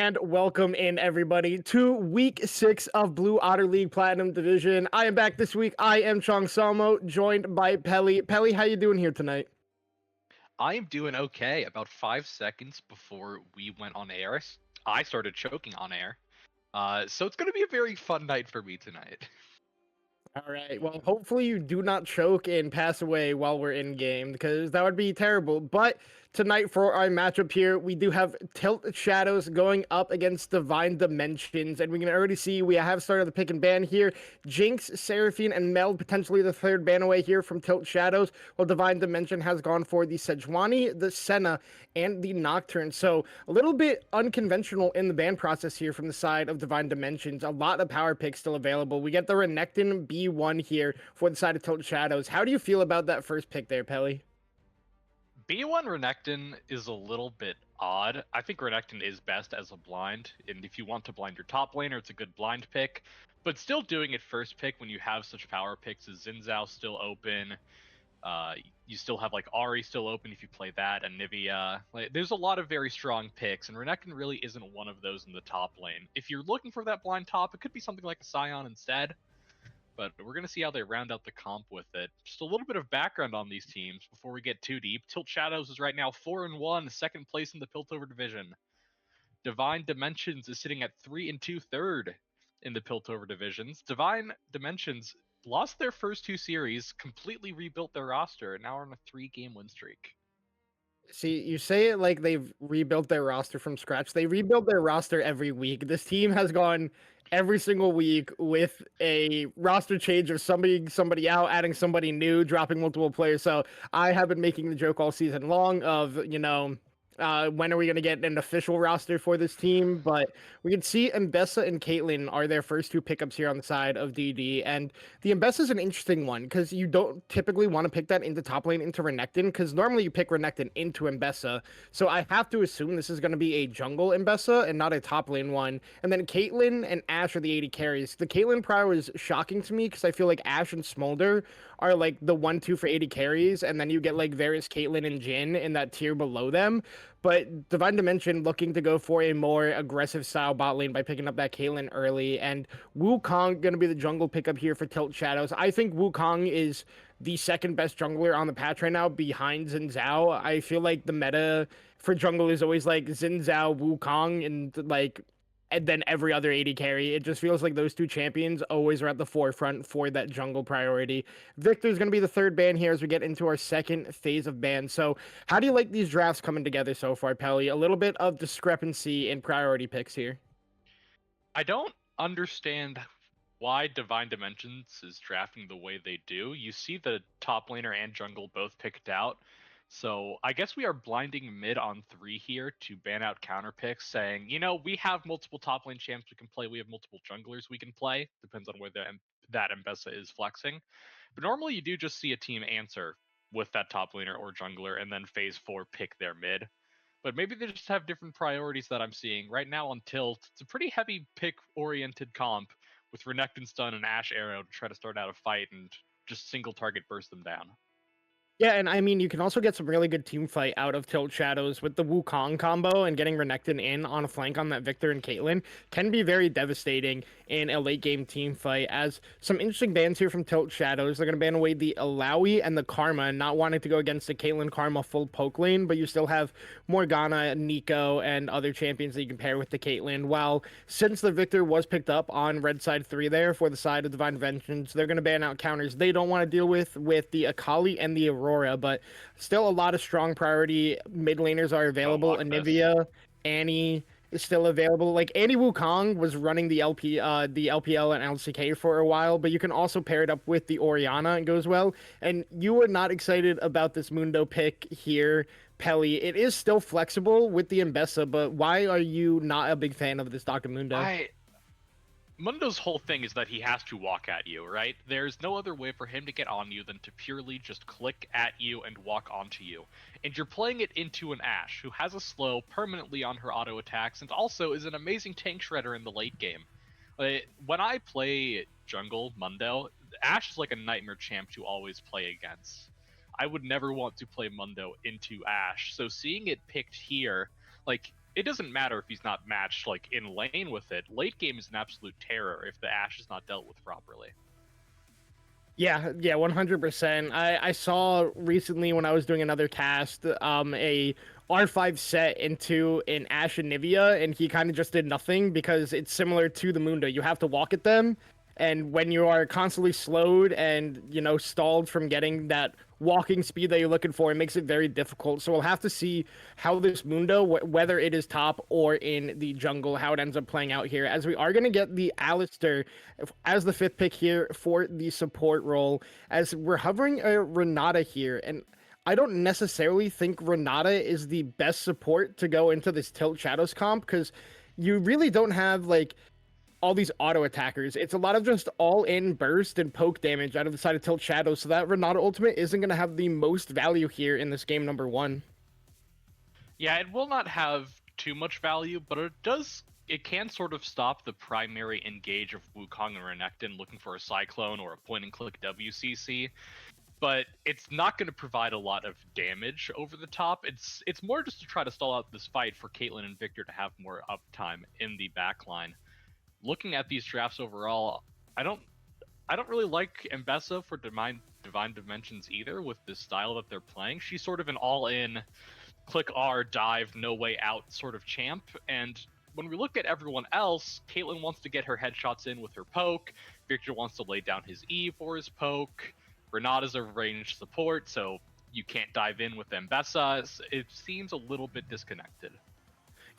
and welcome in everybody to week 6 of Blue Otter League Platinum Division. I am back this week. I am Chong Salmo, joined by Pelly. Pelly, how you doing here tonight? I am doing okay. About 5 seconds before we went on air, I started choking on air. So it's going to be a very fun night for me tonight. All right. Well, hopefully you do not choke and pass away while we're in game because that would be terrible. But tonight for our matchup here, we do have Tilt Shadows going up against Divine Dimensions, and we can already see we have started the pick and ban here. Jinx, Seraphine, and Meld potentially the third ban away here from Tilt Shadows, while Divine Dimension has gone for the Sejuani, the Senna, and the Nocturne. So a little bit unconventional in the ban process here from the side of Divine Dimensions. A lot of power picks still available. We get the Renekton B1 here for the side of Tilt Shadows. How do you feel about that first pick there, Pelly? B1 Renekton is a little bit odd. I think Renekton is best as a blind, and if you want to blind your top laner, it's a good blind pick. But still doing it first pick when you have such power picks as Xin Zhao still open. You still have like Ari still open if you play that, and Nivea. Like, there's a lot of very strong picks, and Renekton really isn't one of those in the top lane. If you're looking for that blind top, it could be something like a Scion instead. But we're going to see how they round out the comp with it. Just a little bit of background on these teams before we get too deep. Tilt Shadows is right now 4-1, second place in the Piltover division. Divine Dimensions is sitting at 3-2, third in the Piltover divisions. Divine Dimensions lost their first two series, completely rebuilt their roster, and now are on a 3-game win streak. See, you say it like they've rebuilt their roster from scratch. They rebuild their roster every week. This team has gone every single week with a roster change of somebody out, adding somebody new, dropping multiple players. So I have been making the joke all season long of, when are we going to get an official roster for this team? But we can see Mbessa and Caitlyn are their first two pickups here on the side of DD. And the Mbessa is an interesting one because you don't typically want to pick that into top lane into Renekton because normally you pick Renekton into Mbessa. So I have to assume this is going to be a jungle Mbessa and not a top lane one. And then Caitlyn and Ashe are the 80 carries. The Caitlyn prio is shocking to me because I feel like Ashe and Smolder are like the 1-2 for 80 carries. And then you get like various Caitlyn and Jhin in that tier below them. But Divine Dimension looking to go for a more aggressive style bot lane by picking up that Caitlyn early. And Wukong going to be the jungle pickup here for Tilt Shadows. I think Wukong is the second best jungler on the patch right now behind Xin Zhao. I feel like the meta for jungle is always like Xin Zhao, Wukong, and then every other 80 carry. It just feels like those two champions always are at the forefront for that jungle priority. Victor's going to be the third ban here as we get into our second phase of bans. So how do you like these drafts coming together so far, Pelly? A little bit of discrepancy in priority picks here. I don't understand why Divine Dimensions is drafting the way they do. You see the top laner and jungle both picked out. So I guess we are blinding mid on 3 here to ban out counter picks, saying, we have multiple top lane champs we can play. We have multiple junglers we can play. Depends on where that Mbessa is flexing. But normally you do just see a team answer with that top laner or jungler and then phase 4 pick their mid. But maybe they just have different priorities that I'm seeing. Right now on Tilt, it's a pretty heavy pick-oriented comp with Renekton Stun and Ashe Arrow to try to start out a fight and just single target burst them down. Yeah, and I mean, you can also get some really good team fight out of Tilt Shadows with the Wukong combo, and getting Renekton in on a flank on that Victor and Caitlyn can be very devastating in a late game team fight. As some interesting bans here from Tilt Shadows, they're going to ban away the Alawi and the Karma, not wanting to go against the Caitlyn Karma full poke lane, but you still have Morgana, Nico, and other champions that you can pair with the Caitlyn. While since the Victor was picked up on red side 3 there for the side of Divine Vengeance, they're going to ban out counters they don't want to deal with the Akali and the Aurora, but still a lot of strong priority mid laners are available. Anivia, Annie is still available. Like Annie Wukong was running the LPL and LCK for a while, but you can also pair it up with the Orianna and goes well. And you were not excited about this Mundo pick here, Pelly. It is still flexible with the Mbessa, but why are you not a big fan of this Dr. Mundo? Mundo's whole thing is that he has to walk at you, right? There's no other way for him to get on you than to purely just click at you and walk onto you. And you're playing it into an Ashe, who has a slow permanently on her auto attacks and also is an amazing tank shredder in the late game. When I play jungle Mundo, Ashe is like a nightmare champ to always play against. I would never want to play Mundo into Ashe, so seeing it picked here, like, it doesn't matter if he's not matched like in lane with it. Late game is an absolute terror if the Ashe is not dealt with properly. Yeah, yeah, 100%. I saw recently when I was doing another cast, a R5 set into an Ashe and Nivea, and he kind of just did nothing because it's similar to the Mundo. You have to walk at them, and when you are constantly slowed and, stalled from getting that walking speed that you're looking for, it makes it very difficult. So we'll have to see how this Mundo, whether it is top or in the jungle, how it ends up playing out here, as we are going to get the Alistair as the 5th pick here for the support role, as we're hovering a Renata here. And I don't necessarily think Renata is the best support to go into this Tilt Shadows comp, because you really don't have, like, all these auto attackers. It's a lot of just all-in burst and poke damage out of the side of Tilt Shadows, so that Renata ultimate isn't going to have the most value here in this game number 1. Yeah, it will not have too much value, but it can sort of stop the primary engage of Wukong and Renekton looking for a Cyclone or a point-and-click WCC. But it's not going to provide a lot of damage over the top. It's more just to try to stall out this fight for Caitlyn and Victor to have more uptime in the backline. Looking at these drafts overall, I don't really like Mbessa for Divine Dimensions either with the style that they're playing. She's sort of an all-in, click R, dive, no way out sort of champ. And when we look at everyone else, Caitlyn wants to get her headshots in with her poke. Victor wants to lay down his E for his poke. Renata's a ranged support, so you can't dive in with Mbessa. It seems a little bit disconnected.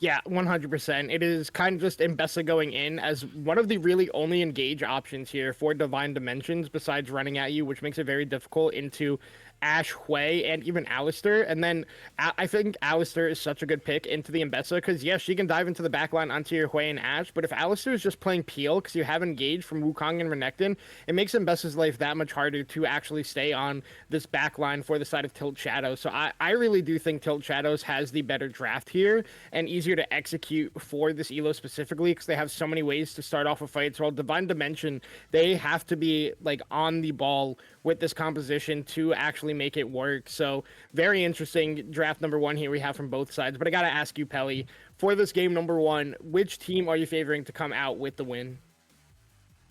Yeah, 100%. It is kind of just Mbessa going in as one of the really only engage options here for Divine Dimensions besides running at you, which makes it very difficult into Ashe, Hui, and even Alistair. And then I think Alistair is such a good pick into the Mbessa because, yes, she can dive into the backline onto your Hui and Ashe, but if Alistair is just playing Peel because you have engaged from Wukong and Renekton, it makes Mbessa's life that much harder to actually stay on this backline for the side of Tilt Shadows. So I really do think Tilt Shadows has the better draft here and easier to execute for this elo specifically because they have so many ways to start off a fight. So while Divine Dimension, they have to be like on the ball with this composition to actually make it work. So very interesting draft number 1 here we have from both sides. But I gotta ask you, Pelly, for this game number 1, which team are you favoring to come out with the win?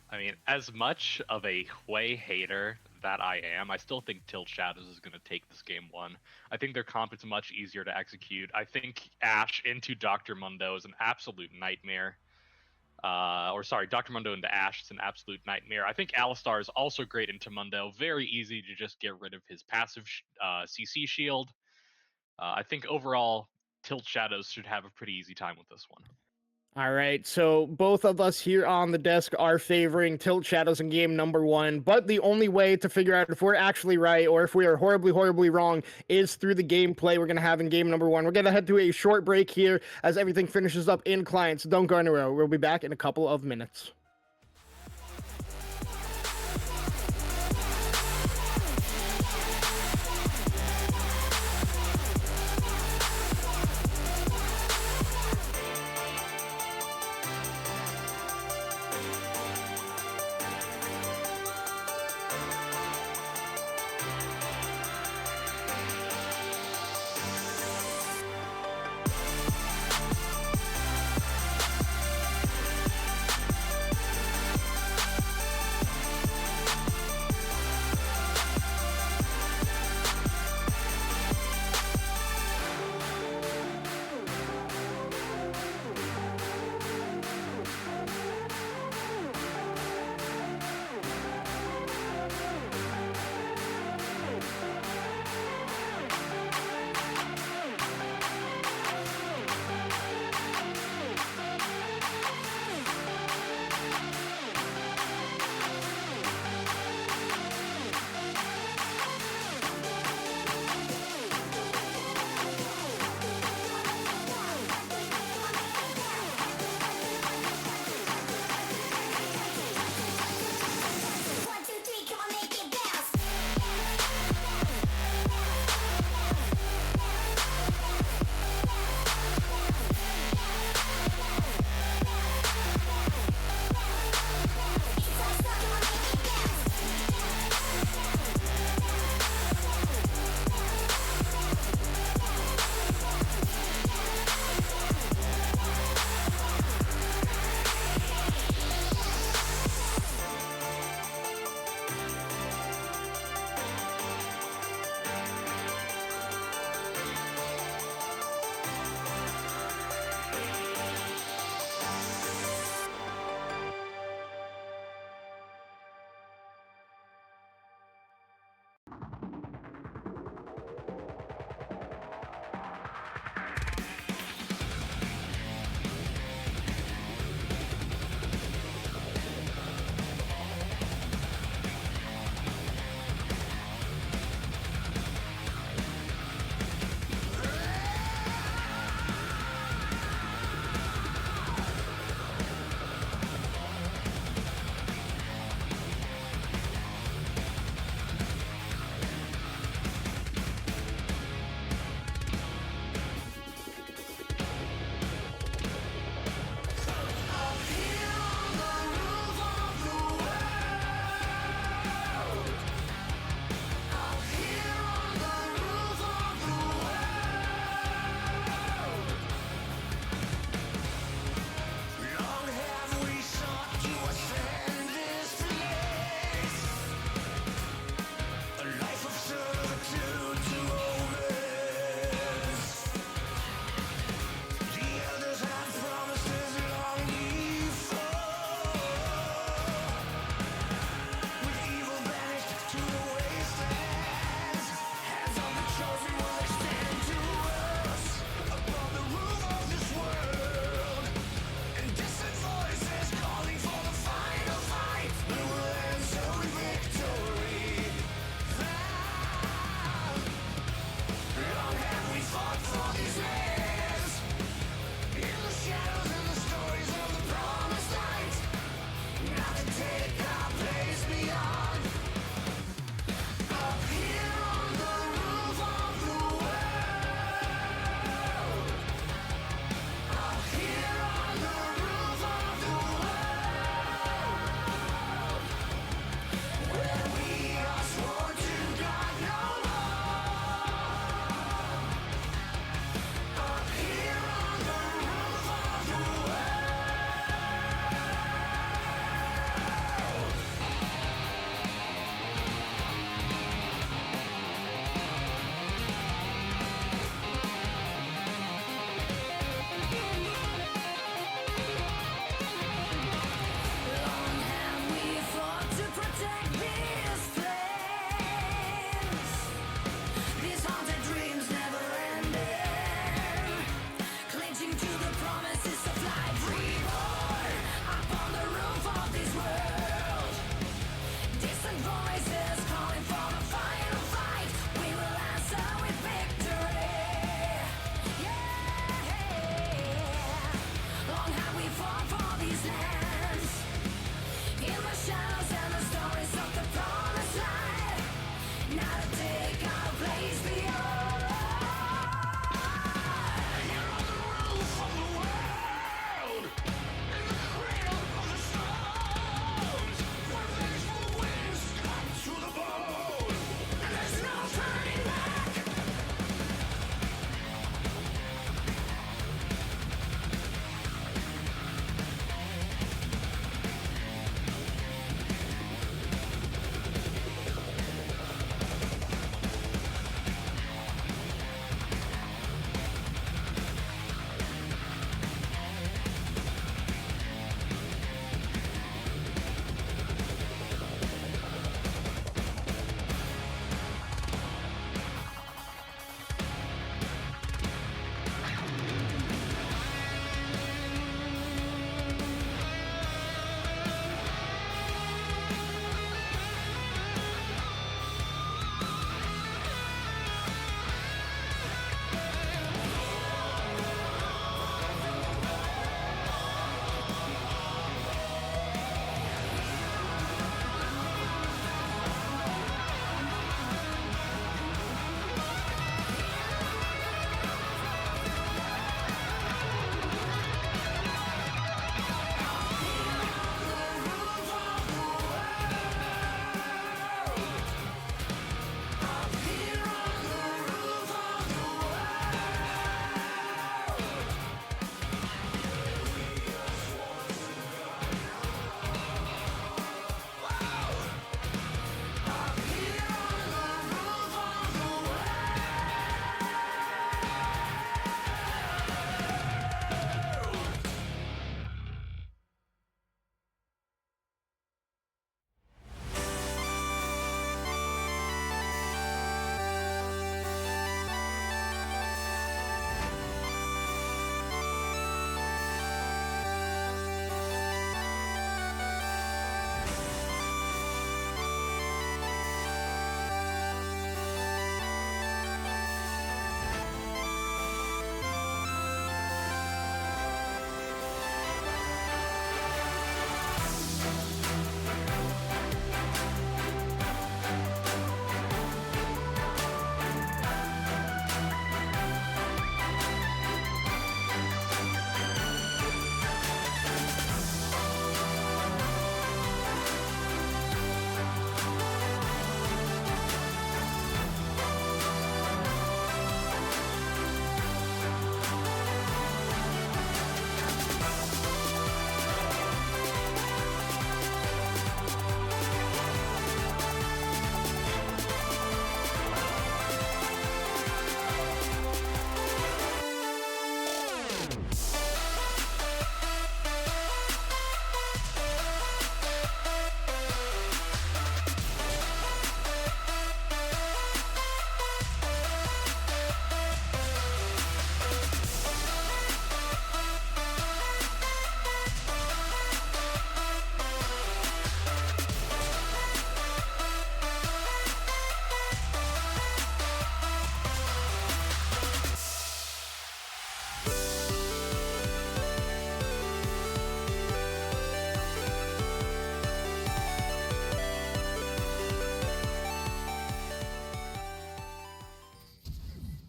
I mean, as much of a Hui hater that I am, I still think Tilt Shadows is going to take this game 1. I think their comp is much easier to execute. I think Ashe into Dr. Mundo is an absolute nightmare. Dr. Mundo into Ashe is an absolute nightmare. I think Alistar is also great into Mundo. Very easy to just get rid of his passive CC shield. I think overall, Tilt Shadows should have a pretty easy time with this one. All right, so both of us here on the desk are favoring Tilt Shadows in game number 1, but the only way to figure out if we're actually right or if we are horribly, horribly wrong is through the gameplay we're going to have in game number 1. We're going to head to a short break here as everything finishes up in client, so don't go anywhere. We'll be back in a couple of minutes.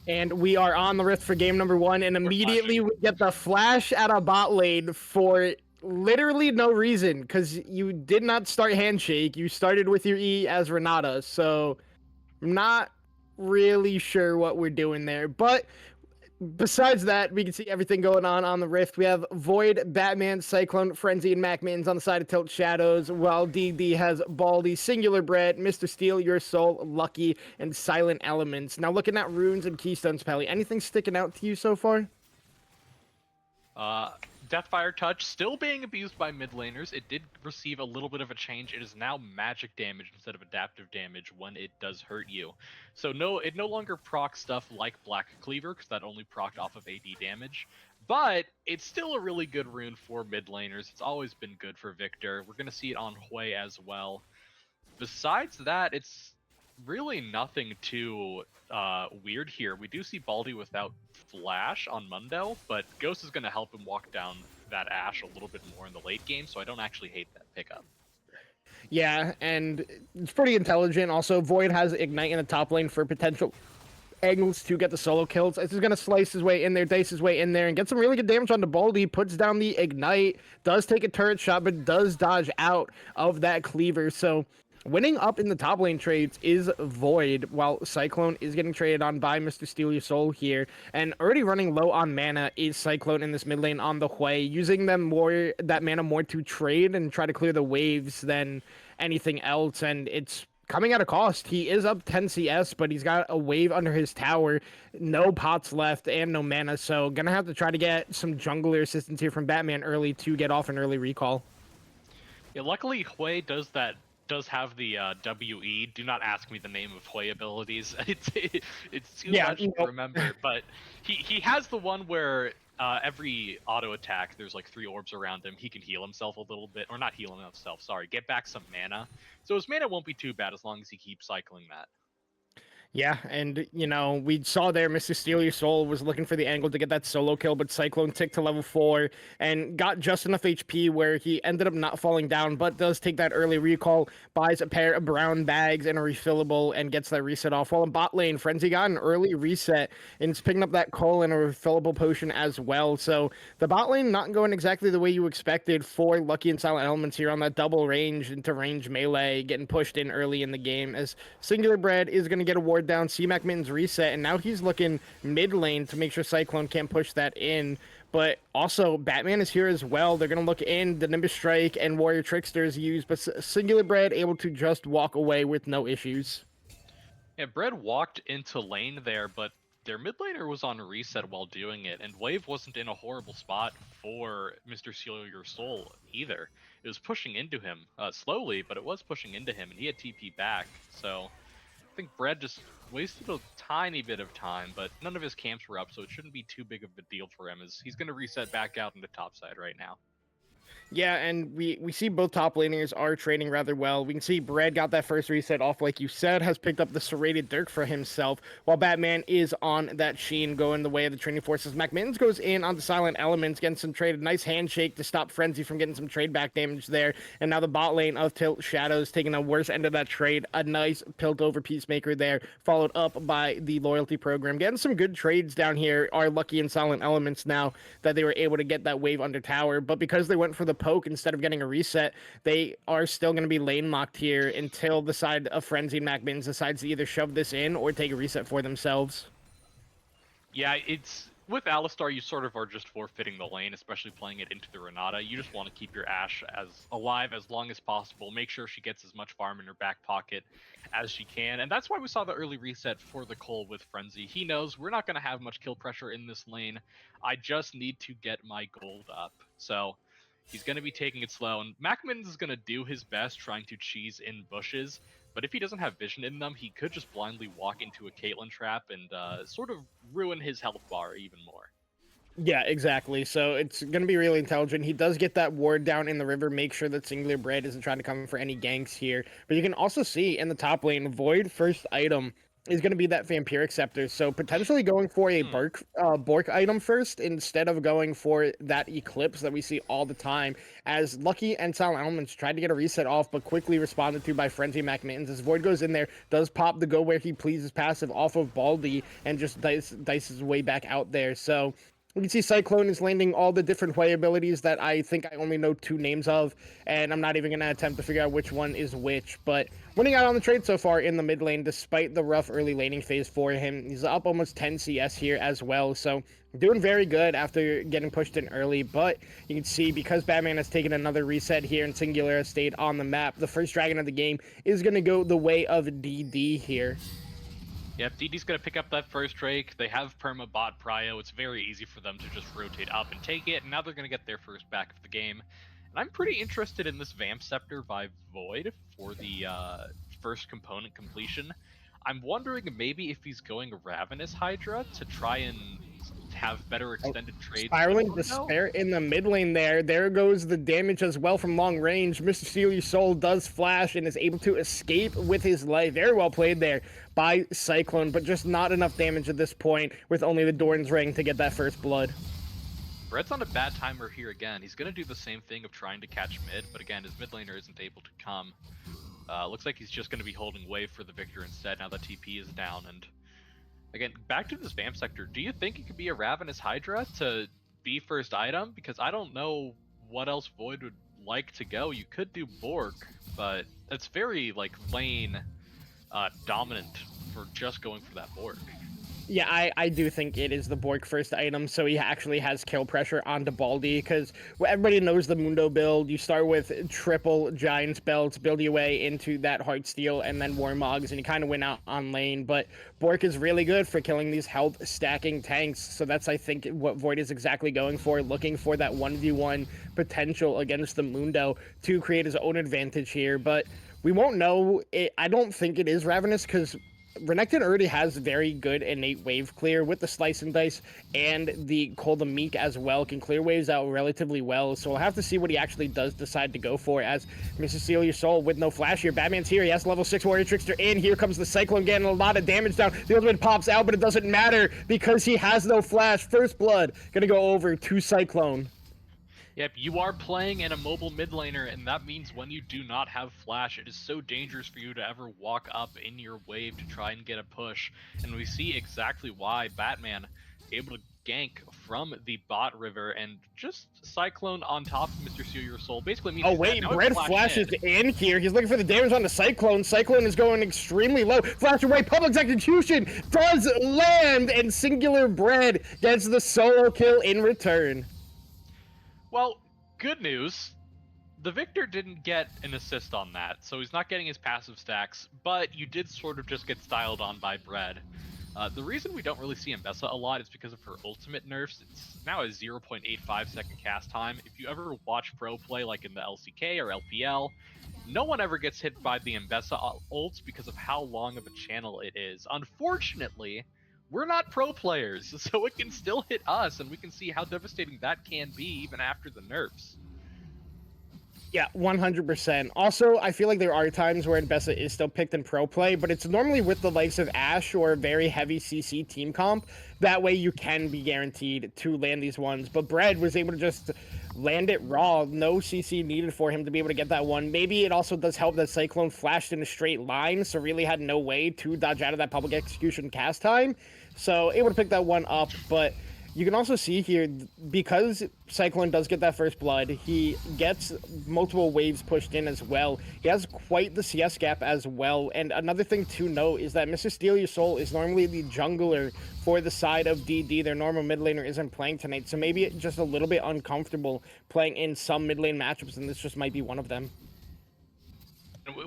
And we are on the Rift for game number 1, and We're immediately flashing. we get the flash at a bot lane for literally no reason, because you did not start Handshake. You started with your E as Renata, so I'm not really sure what we're doing there. But besides that, we can see everything going on the Rift. We have Void, Batman, Cyclone, Frenzy, and MacMins on the side of Tilt Shadows, while DD has Baldy, Singular Bread, Mr. Steel, Your Soul, Lucky, and Silent Elements. Now, looking at runes and keystones, Pelly, anything sticking out to you so far? Deathfire Touch still being abused by mid laners. It did receive a little bit of a change. It is now magic damage instead of adaptive damage when it does hurt you. So no, it no longer procs stuff like Black Cleaver, because that only procced off of AD damage. But it's still a really good rune for mid laners. It's always been good for Victor. We're going to see it on Hui as well. Besides that, it's really nothing too weird here. We do see Baldy without Flash on Mundo, but Ghost is going to help him walk down that Ashe a little bit more in the late game, so I don't actually hate that pickup. Yeah, and it's pretty intelligent. Also, Void has Ignite in the top lane for potential angles to get the solo kills. This is going to slice his way in there, dice his way in there, and get some really good damage onto Baldy. Puts down the Ignite, does take a turret shot, but does dodge out of that cleaver. So winning up in the top lane trades is Void, while Cyclone is getting traded on by Mr. Steal Your Soul here. And already running low on mana is Cyclone in this mid lane on the Hui, using that mana more to trade and try to clear the waves than anything else. And it's coming at a cost. He is up 10 CS, but he's got a wave under his tower, no pots left, and no mana. So gonna have to try to get some jungler assistance here from Batman early to get off an early recall. Yeah, luckily Hui does have the WE. Do not ask me the name of Hui abilities. It's too much to remember. But he has the one where every auto attack, there's like 3 orbs around him. He can heal himself a little bit, or not heal himself. Sorry, get back some mana. So his mana won't be too bad as long as he keeps cycling that. Yeah, and, you know, we saw there Mr. Steal Your Soul was looking for the angle to get that solo kill, but Cyclone ticked to level 4 and got just enough HP where he ended up not falling down, but does take that early recall, buys a pair of brown bags and a refillable, and gets that reset off. While in bot lane, Frenzy got an early reset and is picking up that coal and a refillable potion as well. So the bot lane not going exactly the way you expected for Lucky and Silent Elements here on that double range into range melee, getting pushed in early in the game, as Singular Bread is going to get a ward down, C-Mac Mittens reset, and now he's looking mid lane to make sure Cyclone can't push that in. But also, Batman is here as well. They're going to look in. The Nimbus Strike and Warrior Trickster is used, but Singular Bread able to just walk away with no issues. Yeah, Bread walked into lane there, but their mid laner was on reset while doing it, and Wave wasn't in a horrible spot for Mr. Seal Your Soul either. It was pushing into him slowly, but it was pushing into him, and he had TP back, so I think Bread just wasted a tiny bit of time, but none of his camps were up, so it shouldn't be too big of a deal for him, as he's going to reset back out into topside right now. Yeah, and we see both top laners are trading rather well. We can see Bread got that first reset off, like you said, has picked up the serrated Dirk for himself, while Batman is on that Sheen going the way of the training forces. MacMittens goes in on the Silent Elements, getting some trade. Nice handshake to stop Frenzy from getting some trade back damage there. And now the bot lane of Tilt Shadows taking the worst end of that trade. A nice pilt over Peacemaker there, followed up by the Loyalty Program. Getting some good trades down here are Lucky and Silent Elements now that they were able to get that wave under tower. But because they went for the poke instead of getting a reset, they are still going to be lane locked here until the side of Frenzy and MacMittens decides to either shove this in or take a reset for themselves. Yeah, it's with Alistar, you sort of are just forfeiting the lane, especially playing it into the Renata. You just want to keep your Ashe as alive as long as possible. Make sure she gets as much farm in her back pocket as she can. And that's why we saw the early reset for the Cole with Frenzy. He knows we're not going to have much kill pressure in this lane. I just need to get my gold up. So he's going to be taking it slow. And MacMittens is going to do his best trying to cheese in bushes. But if he doesn't have vision in them, he could just blindly walk into a Caitlyn trap and sort of ruin his health bar even more. Yeah, exactly. So it's going to be really intelligent. He does get that ward down in the river, make sure that Singular Bread isn't trying to come for any ganks here. But you can also see in the top lane, Void first item is going to be that Vampiric Scepter. So potentially going for a Hmm. Bork item first instead of going for that Eclipse that we see all the time. As Lucky and Silent Elements tried to get a reset off, but quickly responded to by Frenzy Mac Mittens. As Void goes in there, does pop the Go Where He Pleases passive off of Baldy and just dices his way back out there. So we can see Cyclone is landing all the different way abilities that I think I only know 2 names of, and I'm not even going to attempt to figure out which one is which. But winning out on the trade so far in the mid lane, despite the rough early laning phase for him. He's up almost 10 CS here as well, so doing very good after getting pushed in early. But you can see because Batman has taken another reset here and Singular has stayed on the map, the first dragon of the game is going to go the way of DD here. Yep, DD's going to pick up that first Drake. They have perma bot prio. It's very easy for them to just rotate up and take it, and now they're going to get their first back of the game. And I'm pretty interested in this Vamp Scepter by Void for the first component completion. I'm wondering maybe if he's going Ravenous Hydra to try and have better extended trades with Spiraling Mundo. Despair in the mid lane there. There goes the damage as well from long range. Mr. Steal Your Soul does flash and is able to escape with his life. Very well played there by Cyclone, but just not enough damage at this point with only the Doran's Ring to get that first blood. Brett's on a bad timer here again. He's going to do the same thing of trying to catch mid, but again, his mid laner isn't able to come. Looks like he's just going to be holding wave for the victor instead now that TP is down. And again, back to this Vamp Sector, do you think it could be a Ravenous Hydra to be first item? Because I don't know what else Void would like to go. You could do Bork, but that's very like lane dominant for just going for that Bork. Yeah, I do think it is the Bork first item, so he actually has kill pressure onto Baldy, because everybody knows the Mundo build. You start with triple Giant's Belts, build your way into that Heartsteel, and then Warmogs, and you kind of win out on lane, but Bork is really good for killing these health stacking tanks, so that's, I think, what Void is exactly going for, looking for that 1v1 potential against the Mundo to create his own advantage here, but we won't know. I don't think it is Ravenous, because Renekton already has very good innate wave clear with the Slice and Dice, and the Call the Meek as well can clear waves out relatively well, so we'll have to see what he actually does decide to go for. As Mr. Steal Your Soul with no flash here, Batman's here, he has level 6 Warrior Trickster in, here comes the Cyclone getting a lot of damage down, the ultimate pops out, but it doesn't matter because he has no flash. First blood gonna go over to Cyclone. Yep, you are playing in a mobile mid laner, and that means when you do not have flash, it is so dangerous for you to ever walk up in your wave to try and get a push. And we see exactly why Batman able to gank from the bot river, and just Cyclone on top of Mr. Steal Your Soul basically means Oh wait, now Bread flashes in here. He's looking for the damage on the Cyclone. Cyclone is going extremely low. Flash away, Public Execution does land, and Singular Bread gets the solo kill in return. Well, good news. The Victor didn't get an assist on that, so he's not getting his passive stacks, but you did sort of just get styled on by Bread. The reason we don't really see Mbessa a lot is because of her ultimate nerfs. It's now a 0.85 second cast time. If you ever watch pro play like in the LCK or LPL, no one ever gets hit by the Mbessa ults because of how long of a channel it is. Unfortunately, we're not pro players, so it can still hit us, and we can see how devastating that can be even after the nerfs. Yeah, 100%. Also, I feel like there are times where Mbessa is still picked in pro play, but it's normally with the likes of Ashe or a very heavy CC team comp. That way you can be guaranteed to land these ones. But Bread was able to just land it raw. No CC needed for him to be able to get that one. Maybe it also does help that Cyclone flashed in a straight line, so really had no way to dodge out of that Public Execution cast time. So able to pick that one up, but you can also see here, because Cyclone does get that first blood, he gets multiple waves pushed in as well. He has quite the CS gap as well. And another thing to note is that Mr. Steal Your Soul is normally the jungler for the side of DD. Their normal mid laner isn't playing tonight, so maybe just a little bit uncomfortable playing in some mid lane matchups, and this just might be one of them.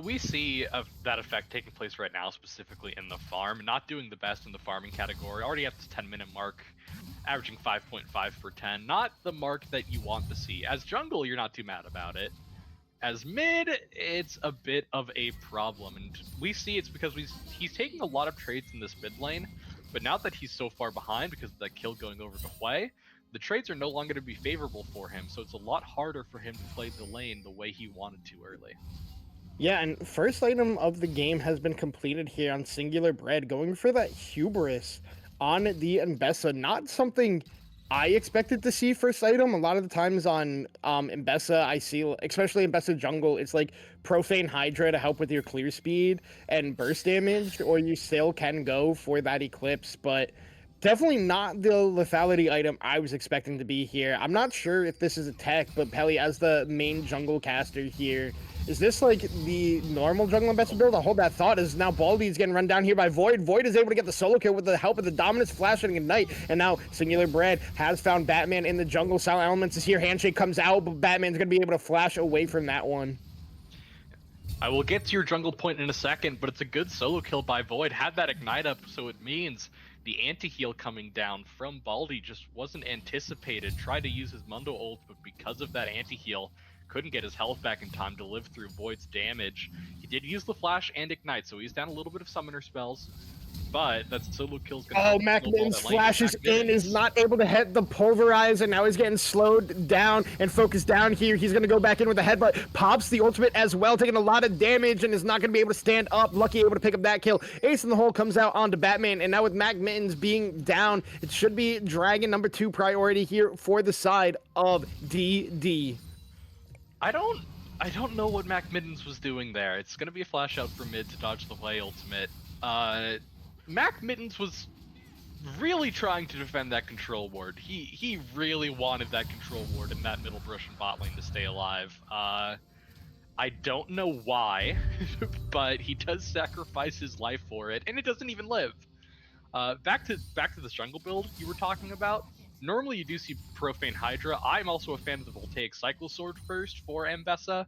We see that effect taking place right now, specifically in the farm. Not doing the best in the farming category. Already at the 10-minute mark, averaging 5.5 per 10. Not the mark that you want to see. As jungle, you're not too mad about it. As mid, it's a bit of a problem. And we see it's because he's taking a lot of trades in this mid lane. But now that he's so far behind because of that kill going over to Hui, the trades are no longer to be favorable for him. So it's a lot harder for him to play the lane the way he wanted to early. Yeah, and first item of the game has been completed here on Singular Bread, going for that hubris on the Mbessa. Not something I expected to see first item. A lot of the times on Mbessa, I see, especially Mbessa Jungle, it's like Profane Hydra to help with your clear speed and burst damage, or you still can go for that Eclipse, but definitely not the lethality item I was expecting to be here. I'm not sure if this is a tech, but Pelly, as the main jungle caster here, is this like the normal jungle and best build? I'll hold that thought as now Baldy's getting run down here by Void. Void is able to get the solo kill with the help of the Dominance Flash and Ignite. And now Singular Bread has found Batman in the jungle. Silent Elements is here. Handshake comes out, but Batman's going to be able to flash away from that one. I will get to your jungle point in a second, but it's a good solo kill by Void. Had that Ignite up, so it means the anti-heal coming down from Baldy just wasn't anticipated. Tried to use his Mundo ult, but because of that anti-heal, couldn't get his health back in time to live through Void's damage. He did use the Flash and Ignite, so he's down a little bit of Summoner spells, but that solo kill's gonna Oh, MacMittens flashes in, is not able to hit the Pulverize, and now he's getting slowed down and focused down here. He's going to go back in with the headbutt, pops the ultimate as well, taking a lot of damage, and is not going to be able to stand up. Lucky able to pick up that kill. Ace in the hole comes out onto Batman, and now with MacMittens being down, it should be Dragon number 2 priority here for the side of DD. I don't know what MacMittens was doing there. It's gonna be a flash out for mid to dodge the way ultimate. MacMittens was really trying to defend that control ward. He really wanted that control ward in that middle brush and bot lane to stay alive. I don't know why, but he does sacrifice his life for it, and it doesn't even live. Back to the jungle build you were talking about. Normally you do see Profane Hydra. I'm also a fan of the Voltaic Cycle Sword first for Mbessa.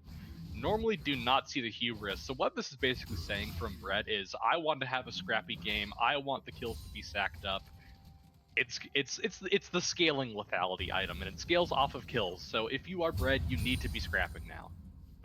Normally do not see the hubris. So what this is basically saying from Bread is, I want to have a scrappy game. I want the kills to be sacked up. It's the scaling lethality item, and it scales off of kills. So if you are Bread, you need to be scrapping now.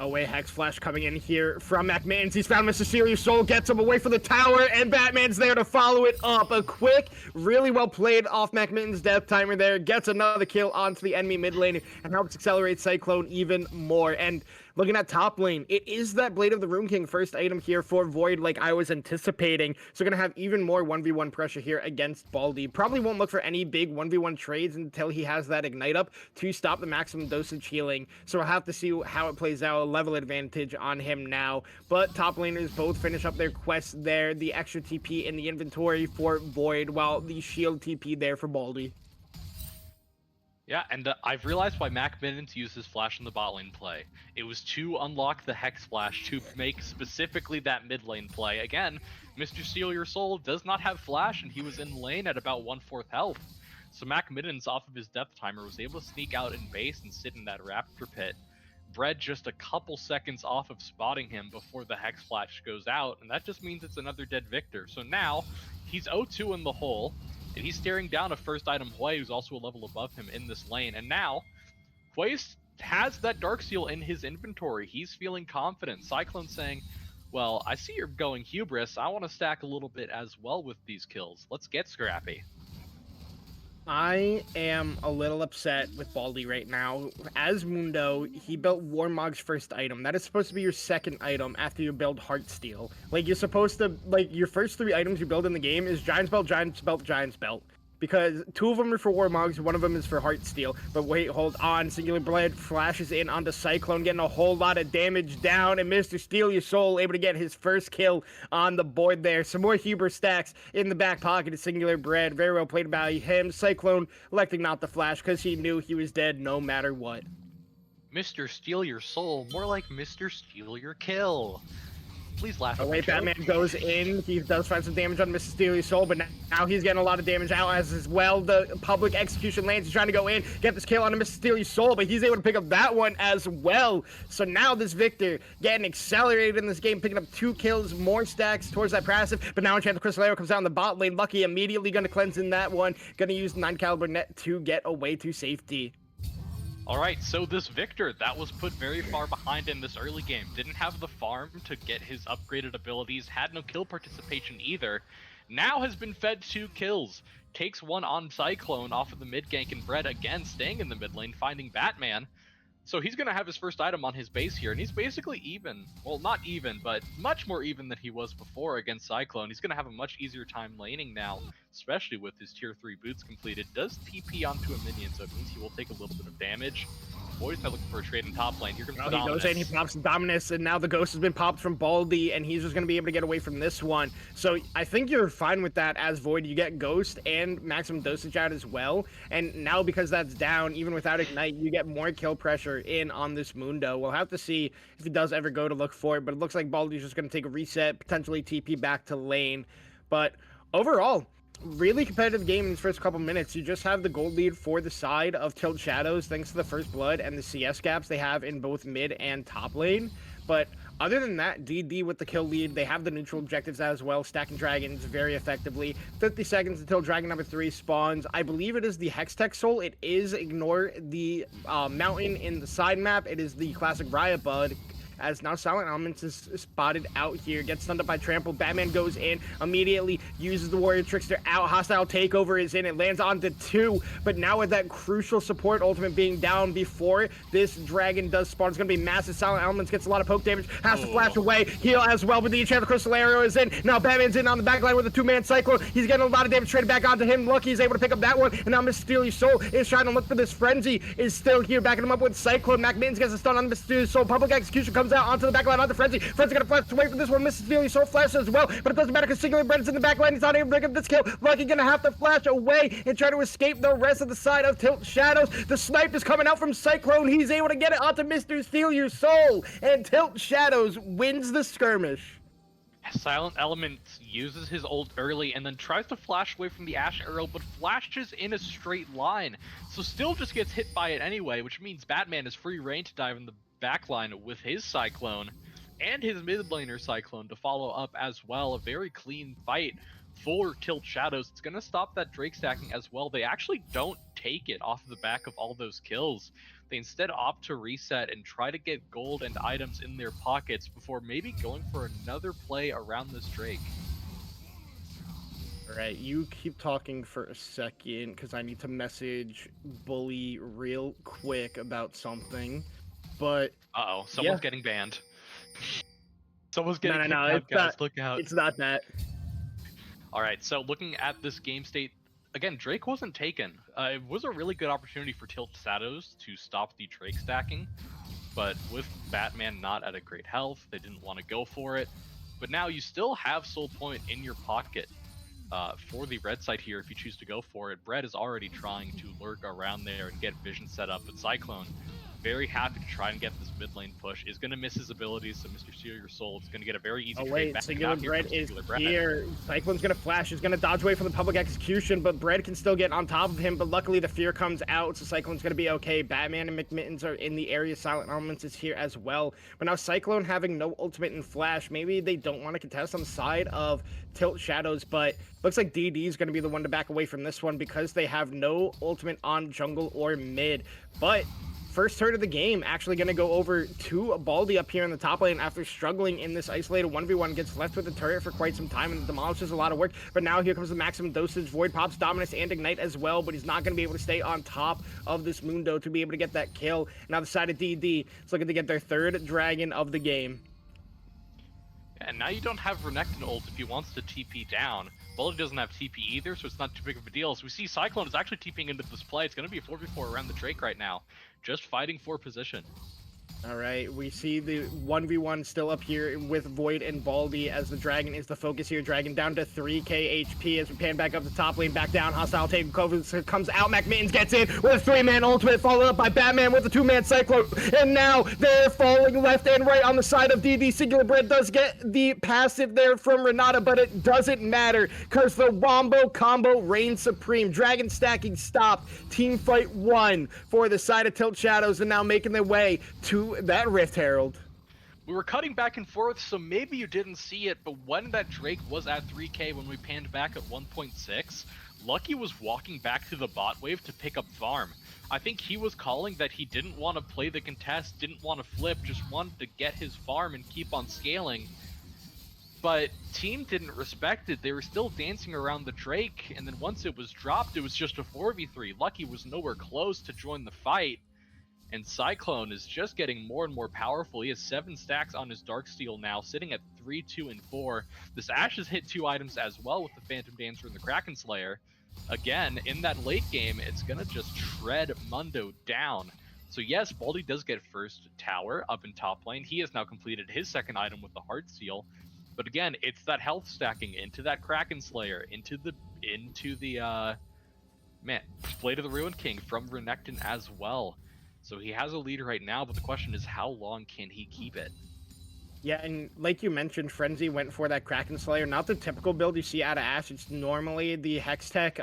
Away Hex Flash coming in here from MacMittens. He's found Mr. Serious Soul, gets him away from the tower, and Batman's there to follow it up. A quick, really well played off MacMittens' death timer there. Gets another kill onto the enemy mid lane and helps accelerate Cyclone even more. And looking at top lane, it is that Blade of the Rune King first item here for Void like I was anticipating. So gonna have even more 1v1 pressure here against Baldy. Probably won't look for any big 1v1 trades until he has that Ignite up to stop the maximum dosage healing. So we'll have to see how it plays out. A level advantage on him now. But top laners both finish up their quests there. The extra TP in the inventory for Void, while the shield TP there for Baldy. Yeah, and I've realized why MacMittens uses Flash in the bot lane play. It was to unlock the Hex Flash to make specifically that mid lane play. Again, Mr. Steal Your Soul does not have Flash, and he was in lane at about 1/4 health. So MacMittens, off of his death timer, was able to sneak out in base and sit in that Raptor pit. Bread just a couple seconds off of spotting him before the Hex Flash goes out, and that just means it's another dead Victor. So now, he's 0-2 in the hole, and he's staring down a first item Hui, who's also a level above him in this lane. And now, Hui has that Darksteel in his inventory. He's feeling confident. Cyclone saying, well, I see you're going hubris. I want to stack a little bit as well with these kills. Let's get scrappy. I am a little upset with Baldy right now. As Mundo, he built Warmog's first item. That is supposed to be your second item after you build Heartsteel. Like, you're supposed to, like, your first 3 items you build in the game is Giant's Belt, Giant's Belt, Giant's Belt. Because 2 of them are for Warmogs, 1 of them is for Heartsteel. But wait, hold on. Singular Blade flashes in onto Cyclone, getting a whole lot of damage down. And Mr. Steal Your Soul able to get his first kill on the board there. Some more hubris stacks in the back pocket of Singular Bread. Very well played by him. Cyclone electing not to flash because he knew he was dead no matter what. Mr. Steal Your Soul, more like Mr. Steal Your Kill. Please laugh at me. Batman goes in. He does find some damage on Mr. Steal Your Soul, but now he's getting a lot of damage out as well. The public execution lands. He's trying to go in, get this kill on Mr. Steal Your Soul, but he's able to pick up that one as well. So now this Victor getting accelerated in this game, picking up 2 kills, more stacks towards that passive. But now Enchanted Crystal Arrow comes down the bot lane. Lucky immediately going to cleanse in that one. Going to use 9 caliber net to get away to safety. Alright, so this Victor, that was put very far behind in this early game, didn't have the farm to get his upgraded abilities, had no kill participation either, now has been fed 2 kills, takes one on Cyclone off of the mid gank and Bread, again staying in the mid lane, finding Batman, So he's going to have his first item on his base here, and he's basically even. Well, not even, but much more even than he was before against Cyclone. He's going to have a much easier time laning now, especially with his tier 3 boots completed. Does TP onto a minion, so it means he will take a little bit of damage. Boy's not looking for a trade in top lane. Here comes the He goes in, he pops Dominus, and now the Ghost has been popped from Baldy, and he's just going to be able to get away from this one. So I think you're fine with that as Void. You get Ghost and maximum dosage out as well, and now because that's down, even without Ignite, you get more kill pressure in on this Mundo. We'll have to see if he does ever go to look for it, but it looks like Baldy's just going to take a reset, potentially TP back to lane. But overall, really competitive game in these first couple minutes. You just have the gold lead for the side of Tilt Shadows thanks to the first blood and the CS gaps they have in both mid and top lane. But other than that, DD with the kill lead. They have the neutral objectives as well, stacking dragons very effectively. 50 seconds until dragon number 3 spawns. I believe it is the Hextech Soul. It is, ignore the mountain in the side map. It is the classic Riot Bud. As now Silent Elements is spotted out here, gets stunned up by Trample. Batman goes in, immediately uses the Warrior Trickster out. Hostile Takeover is in, it lands onto 2, but now with that crucial support ultimate being down before this dragon does spawn, it's going to be massive. Silent Elements gets a lot of poke damage, has to flash away, heal as well, but the Enchanted Crystal Arrow is in. Now Batman's in on the backline with a 2-man Cyclone. He's getting a lot of damage traded back onto him. Lucky he's able to pick up that one, and now Mysterious Soul is trying to look for this Frenzy, is still here, backing him up with Cyclone. McMittens gets a stun on Mysterious Soul. Public Execution comes out onto the backline onto Frenzy. Frenzy gonna flash away from this one. Mysterious Soul flashes as well, but it doesn't matter because Singular Bread's in the backline. He's not able to pick up this kill. Lucky gonna have to flash away and try to escape the rest of the side of Tilt Shadows. The snipe is coming out from Cyclone. He's able to get it onto Mr. Steal Your Soul, and Tilt Shadows wins the skirmish. Silent Element uses his ult early and then tries to flash away from the Ash Arrow, but flashes in a straight line. So still just gets hit by it anyway, which means Batman is free reign to dive in the backline with his Cyclone and his mid laner Cyclone to follow up as well. A very clean fight for Tilt Shadows. It's going to stop that Drake stacking as well. They actually don't take it off the back of all those kills. They instead opt to reset and try to get gold and items in their pockets before maybe going for another play around this Drake. All right, you keep talking for a second because I need to message Bully real quick about something. But uh-oh, someone's getting banned. Someone's getting kicked out, it's guys. not, Look out. It's not that. All right, so looking at this game state, again, Drake wasn't taken. It was a really good opportunity for Tilt Shadows to stop the Drake stacking, but with Batman not at a great health, they didn't want to go for it. But now you still have Soul Point in your pocket for the red side here if you choose to go for it. Brett is already trying to lurk around there and get vision set up, but Cyclone, very happy to try and get this mid lane push, is going to miss his abilities, so Mr. Steal Your Soul is going to get a very easy trade back. Singular Bread is here. Cyclone's going to flash. He's going to dodge away from the public execution, but Bread can still get on top of him, but luckily the fear comes out, so Cyclone's going to be okay. Batman and McMittens are in the area. Silent Elements is here as well, but now Cyclone having no ultimate and flash, maybe they don't want to contest on the side of Tilt Shadows, but looks like DD is going to be the one to back away from this one because they have no ultimate on jungle or mid. But first turn of the game actually going to go over to Baldy up here in the top lane after struggling in this isolated 1v1, gets left with the turret for quite some time and demolishes a lot of work. But now here comes the maximum dosage. Void pops Dominus and Ignite as well, but he's not going to be able to stay on top of this Mundo to be able to get that kill. Now the side of DD is looking to get their third dragon of the game. And now you don't have Renekton ult if he wants to TP down. Baldy doesn't have TP either, so it's not too big of a deal. So we see Cyclone is actually TPing into this play. It's going to be a 4v4 around the Drake right now, just fighting for position. All right, we see the 1v1 still up here with Void and Baldy as the Dragon is the focus here. Dragon down to 3k HP as we pan back up the top lane, back down. Hostile takeover comes out. McMittens gets in with a 3-man ultimate, followed up by Batman with a 2-man Cyclone. And now they're falling left and right on the side of DD. Singular Bread does get the passive there from Renata, but it doesn't matter because the Wombo combo reigns supreme. Dragon stacking stopped. Team fight 1 for the side of Tilt Shadows, and now making their way to that Rift Herald. We were cutting back and forth, so maybe you didn't see it, but when that Drake was at 3k when we panned back at 1.6, Lucky was walking back to the bot wave to pick up farm. I think he was calling that he didn't want to play the contest, didn't want to flip, just wanted to get his farm and keep on scaling. But team didn't respect it. They were still dancing around the Drake, and then once it was dropped, it was just a 4v3. Lucky was nowhere close to join the fight. And Cyclone is just getting more and more powerful. He has 7 stacks on his Darksteel now, sitting at 3, 2, and 4. This Ashe has hit 2 items as well with the Phantom Dancer and the Kraken Slayer. Again, in that late game, it's going to just shred Mundo down. So yes, Baldy does get first tower up in top lane. He has now completed his second item with the Heartsteel. But again, it's that health stacking into that Kraken Slayer, into the Blade of the Ruined King from Renekton as well. So he has a lead right now, but the question is how long can he keep it? Yeah, and like you mentioned, Frenzy went for that Kraken Slayer. Not the typical build you see out of Ashe. It's normally the Hex Tech,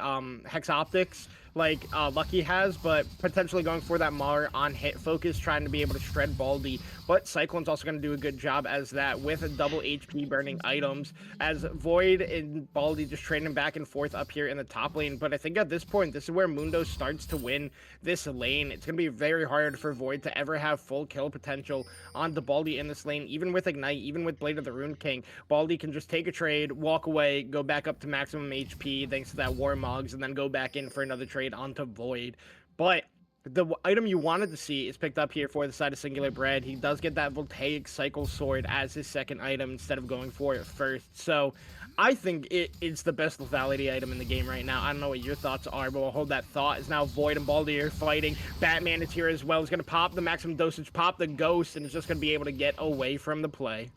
Hex Optics, like Lucky has, but potentially going for that more on hit focus, trying to be able to shred Baldy. But Cyclone's also going to do a good job as that with a double HP burning items, as Void and Baldy just trading back and forth up here in the top lane. But I think at this point, this is where Mundo starts to win this lane. It's going to be very hard for Void to ever have full kill potential on the Baldy in this lane. Even with Ignite, even with Blade of the Ruined King, Baldy can just take a trade, walk away, go back up to maximum HP thanks to that Warmogs, and then go back in for another trade onto Void. But the item you wanted to see is picked up here for the side of Singular Bread. He does get that Voltaic Cycle Sword as his second item instead of going for it first. So I think it's the best lethality item in the game right now. I don't know what your thoughts are, but we'll hold that thought as now Void and Baldy are fighting. Batman is here as well. He's going to pop the maximum dosage, pop the Ghost, and is just going to be able to get away from the play.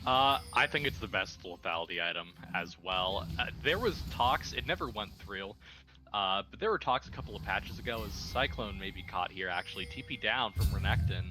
I think it's the best lethality item as well. There was talks, it never went through, but there were talks a couple of patches ago as Cyclone may be caught here actually. TP down from Renekton.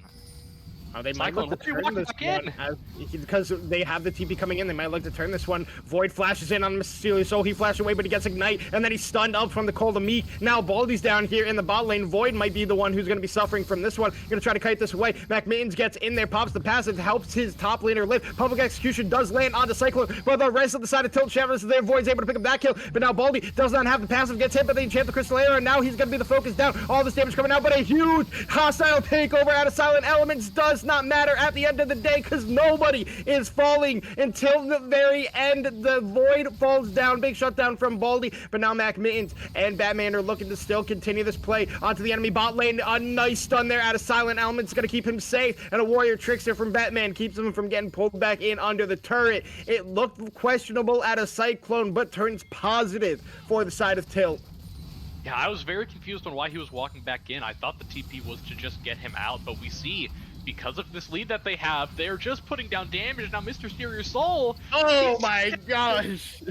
Oh, they might look to turn this one because they have the TP coming in. They might look to turn this one. Void flashes in on Mr. Steely Soul. He flashes away, but he gets Ignite, and then he's stunned up from the Cold of Meek. Now Baldy's down here in the bot lane. Void might be the one who's going to be suffering from this one. Going to try to kite this away. Mac Mittens gets in there, pops the passive, helps his top laner live. Public Execution does land onto Cyclone, but the rest of the side of Tilt Shadows is there. Void's able to pick up that kill, but now Baldy does not have the passive, gets hit, but they enchant the Crystal Arrow, and now he's going to be the focus down. All this damage coming out, but a huge hostile takeover out of Silent Elements does not matter at the end of the day because nobody is falling until the very end. The Void falls down. Big shutdown from Baldy, but now Mac Mittens and Batman are looking to still continue this play onto the enemy bot lane. A nice stun there out of Silent Elements, going to keep him safe, and a Warrior Trickster from Batman keeps him from getting pulled back in under the turret. It looked questionable out of Cyclone, but turns positive for the side of Tilt. Yeah, I was very confused on why he was walking back in. I thought the TP was to just get him out, but we see because of this lead that they have, they're just putting down damage. Now Mr. Steer Soul. Oh my gosh.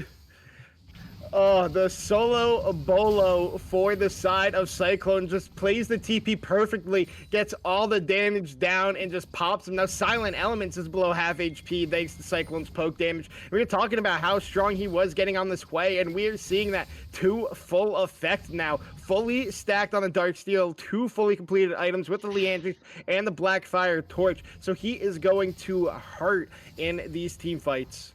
Oh, the solo Bolo for the side of Cyclone just plays the TP perfectly, gets all the damage down, and just pops him. Now, Silent Elements is below half HP thanks to Cyclone's poke damage. We were talking about how strong he was getting on this way, and we are seeing that to full effect now. Fully stacked on the Darksteel, 2 fully completed items with the Leandric and the Blackfire Torch. So he is going to hurt in these team fights.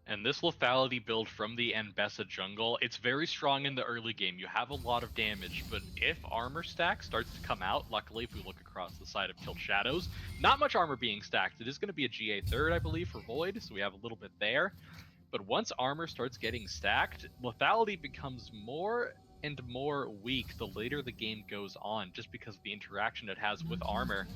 And this lethality build from the Anbessa jungle, it's very strong in the early game. You have a lot of damage, but if armor stack starts to come out, luckily if we look across the side of Tilt Shadows, not much armor being stacked. It is going to be a GA third, I believe, for Void, so we have a little bit there. But once armor starts getting stacked, lethality becomes more and more weak the later the game goes on, just because of the interaction it has with armor.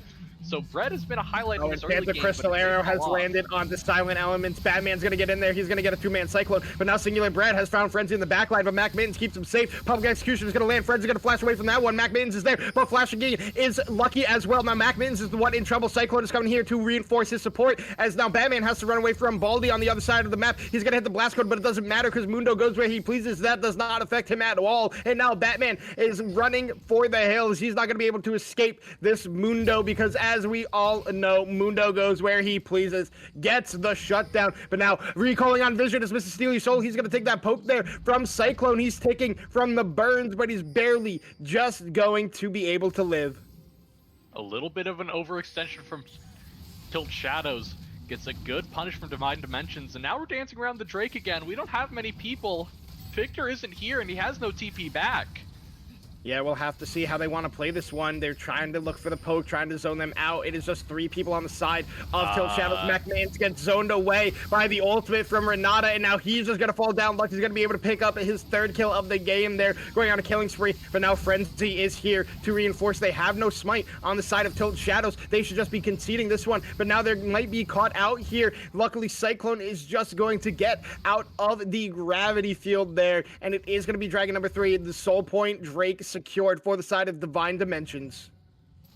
So Bread has been a highlight in this early the game. Crystal Arrow has landed on the Silent Elements. Batman's going to get in there. He's going to get a 2-man Cyclone. But now Singular Bread has found Frenzy in the backline, but Mac Mittens keeps him safe. Public Execution is going to land. Frenzy's going to flash away from that one. Mac Mittens is there, but Flash again is lucky as well. Now Mac Mittens is the one in trouble. Cyclone is coming here to reinforce his support, as now Batman has to run away from Baldy on the other side of the map. He's going to hit the blast code, but it doesn't matter because Mundo goes where he pleases. That does not affect him at all. And now Batman is running for the hills. He's not going to be able to escape this Mundo because, as we all know, Mundo goes where he pleases, gets the shutdown. But now recalling on Vision is Mr. Steely Soul. He's going to take that poke there from Cyclone. He's taking from the burns, but he's barely just going to be able to live. A little bit of an overextension from Tilt Shadows. Gets a good punish from Divine Dimensions, and now we're dancing around the Drake again. We don't have many people. Victor isn't here, and he has no TP back. Yeah, we'll have to see how they want to play this one. They're trying to look for the poke, trying to zone them out. It is just 3 people on the side of Tilt Shadows. McMahon gets zoned away by the ultimate from Renata, and now he's just going to fall down. Lucky's going to be able to pick up his 3rd kill of the game there, going on a killing spree. But now Frenzy is here to reinforce. They have no smite on the side of Tilt Shadows. They should just be conceding this one, but now they might be caught out here. Luckily, Cyclone is just going to get out of the gravity field there, and it is going to be Dragon number 3, the Soul Point Drake secured for the side of Divine Dimensions.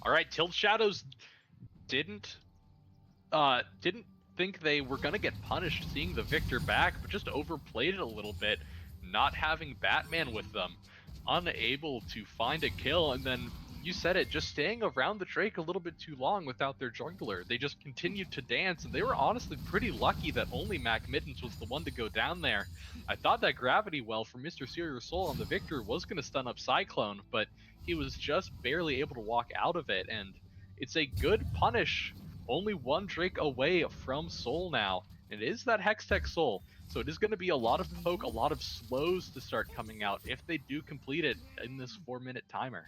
All right, Tilt Shadows didn't think they were gonna get punished seeing the victor back, but just overplayed it a little bit, not having Batman with them, unable to find a kill, and then you said it, just staying around the Drake a little bit too long without their jungler. They just continued to dance, and they were honestly pretty lucky that only Mac Mittens was the one to go down there. I thought that gravity well from Mr. Serious Soul on the Victor was going to stun up Cyclone, but he was just barely able to walk out of it, and it's a good punish. Only one Drake away from Soul now. It is that Hextech Soul, so it is going to be a lot of poke, a lot of slows to start coming out if they do complete it in this 4-minute timer.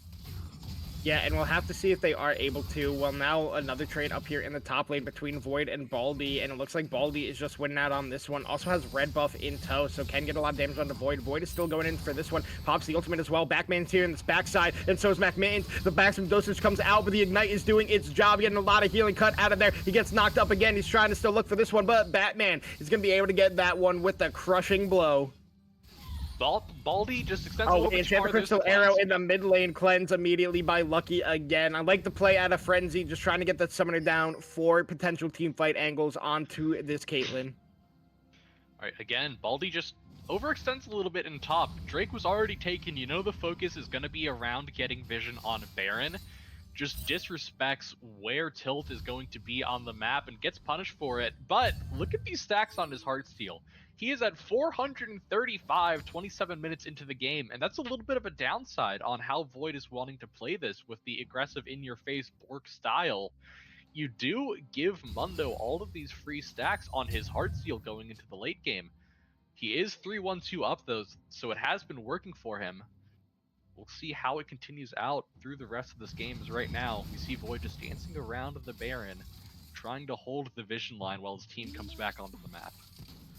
Yeah, and we'll have to see if they are able to. Well, now another trade up here in the top lane between Void and Baldy, and it looks like Baldy is just winning out on this one. Also has red buff in tow, so can get a lot of damage on the Void. Void is still going in for this one. Pops the ultimate as well. Backman's here in this backside, and so is McMahon. The backside dosage comes out, but the Ignite is doing its job, getting a lot of healing cut out of there. He gets knocked up again. He's trying to still look for this one, but Batman is going to be able to get that one with a crushing blow. Baldy just extends a little bit the crystal arrow in the mid lane, cleanse immediately by Lucky again. I like the play out of Frenzy, just trying to get that summoner down for potential team fight angles onto this Caitlyn. Alright, again, Baldy just overextends a little bit in top. Drake was already taken. You know the focus is going to be around getting vision on Baron. Just disrespects where Tilt is going to be on the map and gets punished for it. But look at these stacks on his Heartsteel. He is at 435, 27 minutes into the game, and that's a little bit of a downside on how Void is wanting to play this with the aggressive in-your-face Bork style. You do give Mundo all of these free stacks on his Heartsteel going into the late game. He is 3-1-2 up those, so it has been working for him. We'll see how it continues out through the rest of this game, as right now we see Void just dancing around the Baron, trying to hold the vision line while his team comes back onto the map.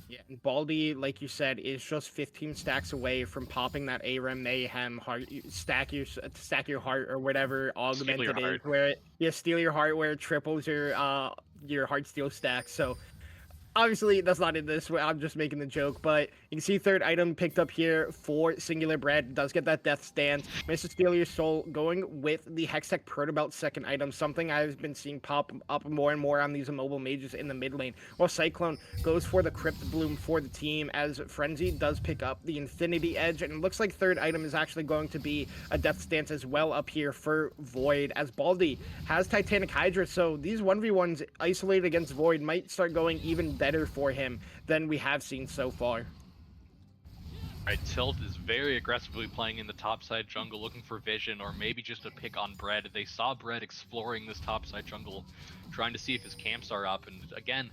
Yeah, and Baldy, like you said, is just 15 stacks away from popping that AREM Mayhem heart, stack your heart or whatever augmented is, where steal your heart, where it triples your Heartsteel stack. So obviously that's not in this way. I'm just making the joke, but you can see 3rd item picked up here for Singular Bread. Does get that Death Stance. Mr. Steal Your Soul going with the Hextech Protobelt 2nd item, something I've been seeing pop up more and more on these immobile mages in the mid lane. While Cyclone goes for the Crypt Bloom for the team, as Frenzy does pick up the Infinity Edge, and it looks like 3rd item is actually going to be a Death Stance as well up here for Void, as Baldy has Titanic Hydra, so these 1v1s isolated against Void might start going even better for him than we have seen so far. Right, Tilt is very aggressively playing in the topside jungle, looking for vision, or maybe just a pick on Bread. They saw Bread exploring this topside jungle, trying to see if his camps are up, and again,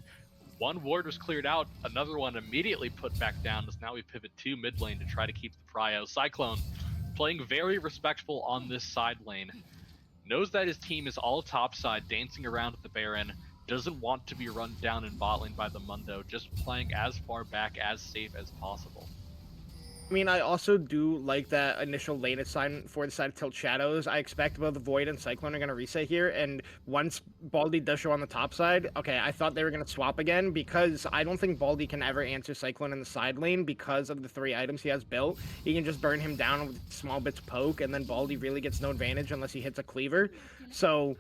one ward was cleared out, another one immediately put back down, as now we pivot to mid lane to try to keep the prio. Cyclone playing very respectful on this side lane, knows that his team is all topside, dancing around at the Baron, doesn't want to be run down in bot lane by the Mundo, just playing as far back, as safe as possible. I mean, I also do like that initial lane assignment for the side of Tilt Shadows. I expect both Void and Cyclone are going to reset here, and once Baldy does show on the top side, okay, I thought they were going to swap again, because I don't think Baldy can ever answer Cyclone in the side lane because of the 3 items he has built. He can just burn him down with small bits of poke, and then Baldy really gets no advantage unless he hits a cleaver. So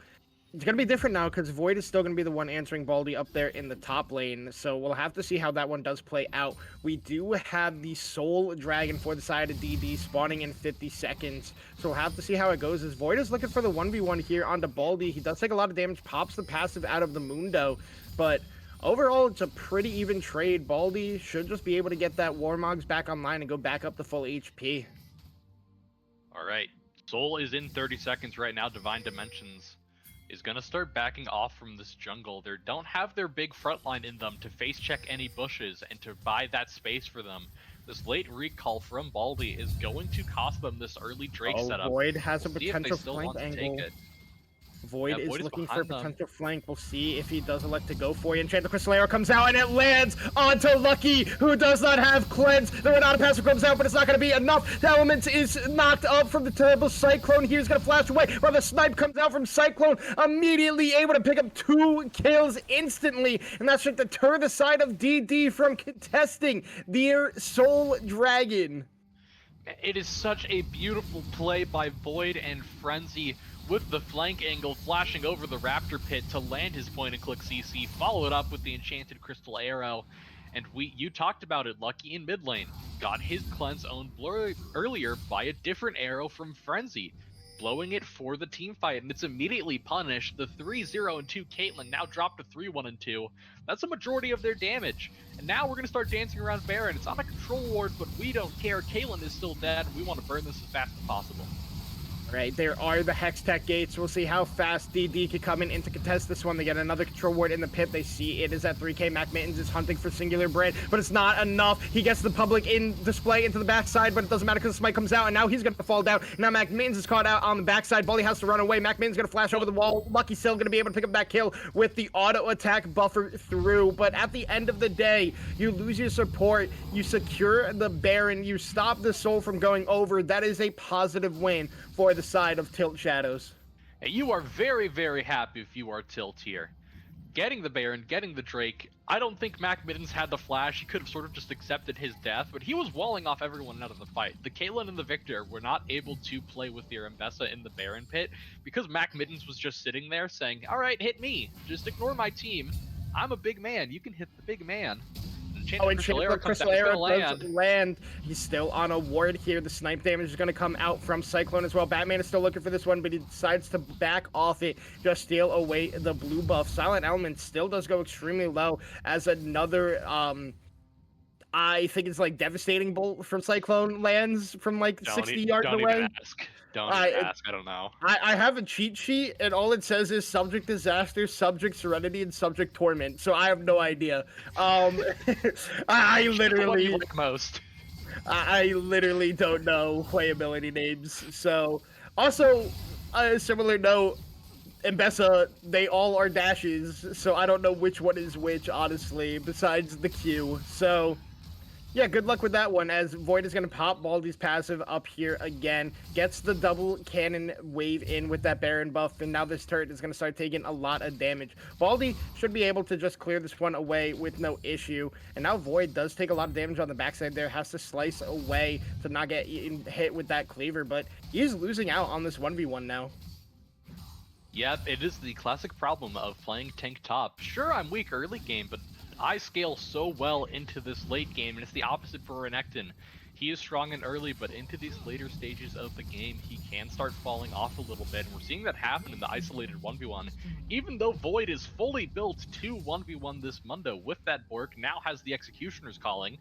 it's going to be different now, because Void is still going to be the one answering Baldy up there in the top lane, so we'll have to see how that one does play out. We do have the Soul Dragon for the side of DD spawning in 50 seconds, so we'll have to see how it goes, as Void is looking for the 1v1 here onto Baldy. He does take a lot of damage, pops the passive out of the Mundo, but overall, it's a pretty even trade. Baldy should just be able to get that Warmogs back online and go back up to full HP. All right, Soul is in 30 seconds right now. Divine Dimensions is going to start backing off from this jungle. They don't have their big front line in them to face check any bushes and to buy that space for them. This late recall from Baldy is going to cost them this early Drake Oh, setup. Void has a We'll see if they potential still flank want to take angle. it. Void Yeah, is Void is looking for a behind them. potential flank. We'll see if he does elect to go for it. Enchanted Crystal Arrow comes out and it lands onto Lucky, who does not have cleanse. The Renata passive comes out, but it's not going to be enough. The Element is knocked up from the terrible Cyclone. He's going to flash away while the snipe comes out from Cyclone, immediately able to pick up 2 kills instantly. And that should deter the side of DD from contesting their Soul Dragon. It is such a beautiful play by Void and Frenzy with the flank angle flashing over the Raptor pit to land his point and click CC, follow it up with the Enchanted Crystal Arrow. And you talked about it, Lucky in mid lane got his cleanse owned earlier by a different arrow from Frenzy, blowing it for the team fight, and it's immediately punished. The 3-0 and 2 Caitlyn now dropped to 3-1 and 2. That's a majority of their damage. And now we're going to start dancing around Baron. It's not a control ward, but we don't care. Caitlyn is still dead. We want to burn this as fast as possible. Right, there are the Hextech gates. We'll see how fast DD can come in to contest this one. They get another control ward in the pit. They see it is at 3k. Mac Mittens is hunting for Singular Bread, but it's not enough. He gets the public in display into the backside, but it doesn't matter because the smite comes out, and now he's going to fall down. Now Mac Mittens is caught out on the backside. Bully has to run away. Mac Mittens going to flash over the wall. Lucky still going to be able to pick up that kill with the auto attack buffer through. But at the end of the day, you lose your support. You secure the Baron. You stop the soul from going over. That is a positive win for the side of Tilt Shadows. And you are very, very happy if you are Tilt here. Getting the Baron, getting the Drake. I don't think Mac Mittens had the flash. He could have sort of just accepted his death, but he was walling off everyone out of the fight. The Caitlyn and the Victor were not able to play with their Mbessa in the Baron pit because Mac Mittens was just sitting there saying, all right, hit me. Just ignore my team. I'm a big man. You can hit the big man. Enchanted Crystal Arrow does land. He's still on a ward here. The snipe damage is going to come out from Cyclone as well. Batman is still looking for this one, but he decides to back off it, just steal away the blue buff. Silent Element still does go extremely low as another, I think it's like devastating bolt from Cyclone lands from like 60 yards away. Don't even ask. Don't even ask. I don't know. I have a cheat sheet, and all it says is subject disaster, subject serenity, and subject torment. So I have no idea. I literally like most. I literally don't know playability names. So also, a similar note, Mbessa, they all are dashes, so I don't know which one is which, honestly, besides the Q. So yeah, good luck with that one, as Void is going to pop Baldy's passive up here again, gets the double cannon wave in with that Baron buff, and now this turret is going to start taking a lot of damage. Baldy should be able to just clear this one away with no issue, and now Void does take a lot of damage on the backside there, has to slice away to not get hit with that cleaver, but he's losing out on this 1v1 now. Yep, it is the classic problem of playing tank top. Sure, I'm weak early game, but I scale so well into this late game, and it's the opposite for Renekton. He is strong and early, but into these later stages of the game, he can start falling off a little bit, and we're seeing that happen in the isolated 1v1. Even though Void is fully built to 1v1 this Mundo with that Bork, now has the Executioner's calling,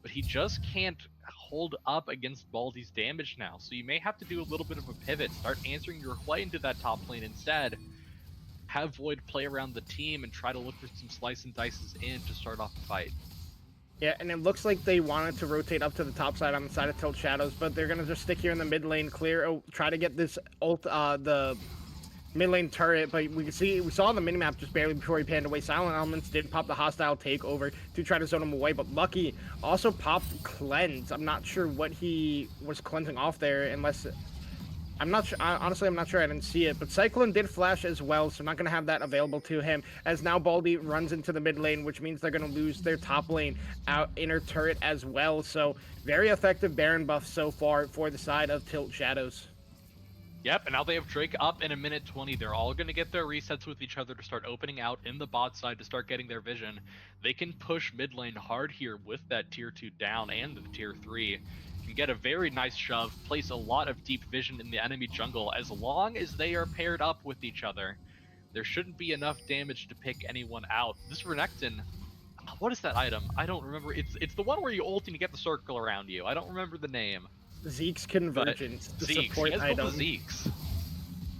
but he just can't hold up against Baldy's damage now, so you may have to do a little bit of a pivot, start answering your way into that top lane instead. Have Void play around the team and try to look for some slice and dices in to start off the fight. Yeah, and it looks like they wanted to rotate up to the top side on the side of Tilt Shadows, but they're going to just stick here in the mid lane, clear, try to get this the mid lane turret, but we saw the minimap just barely before he panned away. Silent Elements did pop the hostile takeover to try to zone him away, but Lucky also popped Cleanse. I'm not sure what he was cleansing off there, unless... I'm not sure, honestly, I'm not sure, I didn't see it, but Cyclone did flash as well, so I'm not going to have that available to him, as now Baldy runs into the mid lane, which means they're going to lose their top lane out inner turret as well, so very effective Baron buff so far for the side of Tilt Shadows. Yep, and now they have Drake up in a minute 20. They're all going to get their resets with each other to start opening out in the bot side to start getting their vision. They can push mid lane hard here with that tier 2 down and the tier 3. Can get a very nice shove, place a lot of deep vision in the enemy jungle. As long as they are paired up with each other, there shouldn't be enough damage to pick anyone out. This Renekton, what is that item? I don't remember. It's the one where you ult and you get the circle around you. I don't remember the name. Zeke's Convergence, the Zeke's. support item. Zeke's.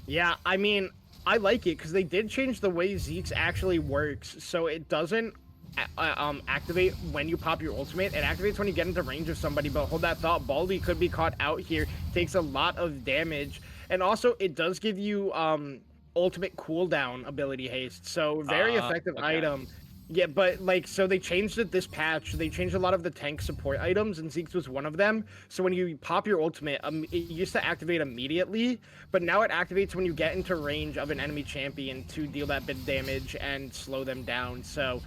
Yeah, I mean, I like it because they did change the way Zeke's actually works, so it doesn't activate when you pop your ultimate. It activates when you get into range of somebody, but hold that thought. Baldy could be caught out here, takes a lot of damage, and also it does give you ultimate cooldown ability haste, so very effective Okay. item. Yeah, but like, so they changed it this patch. They changed a lot of the tank support items, and Zeke's was one of them. So when you pop your ultimate, it used to activate immediately, but now it activates when you get into range of an enemy champion to deal that bit of damage and slow them down. So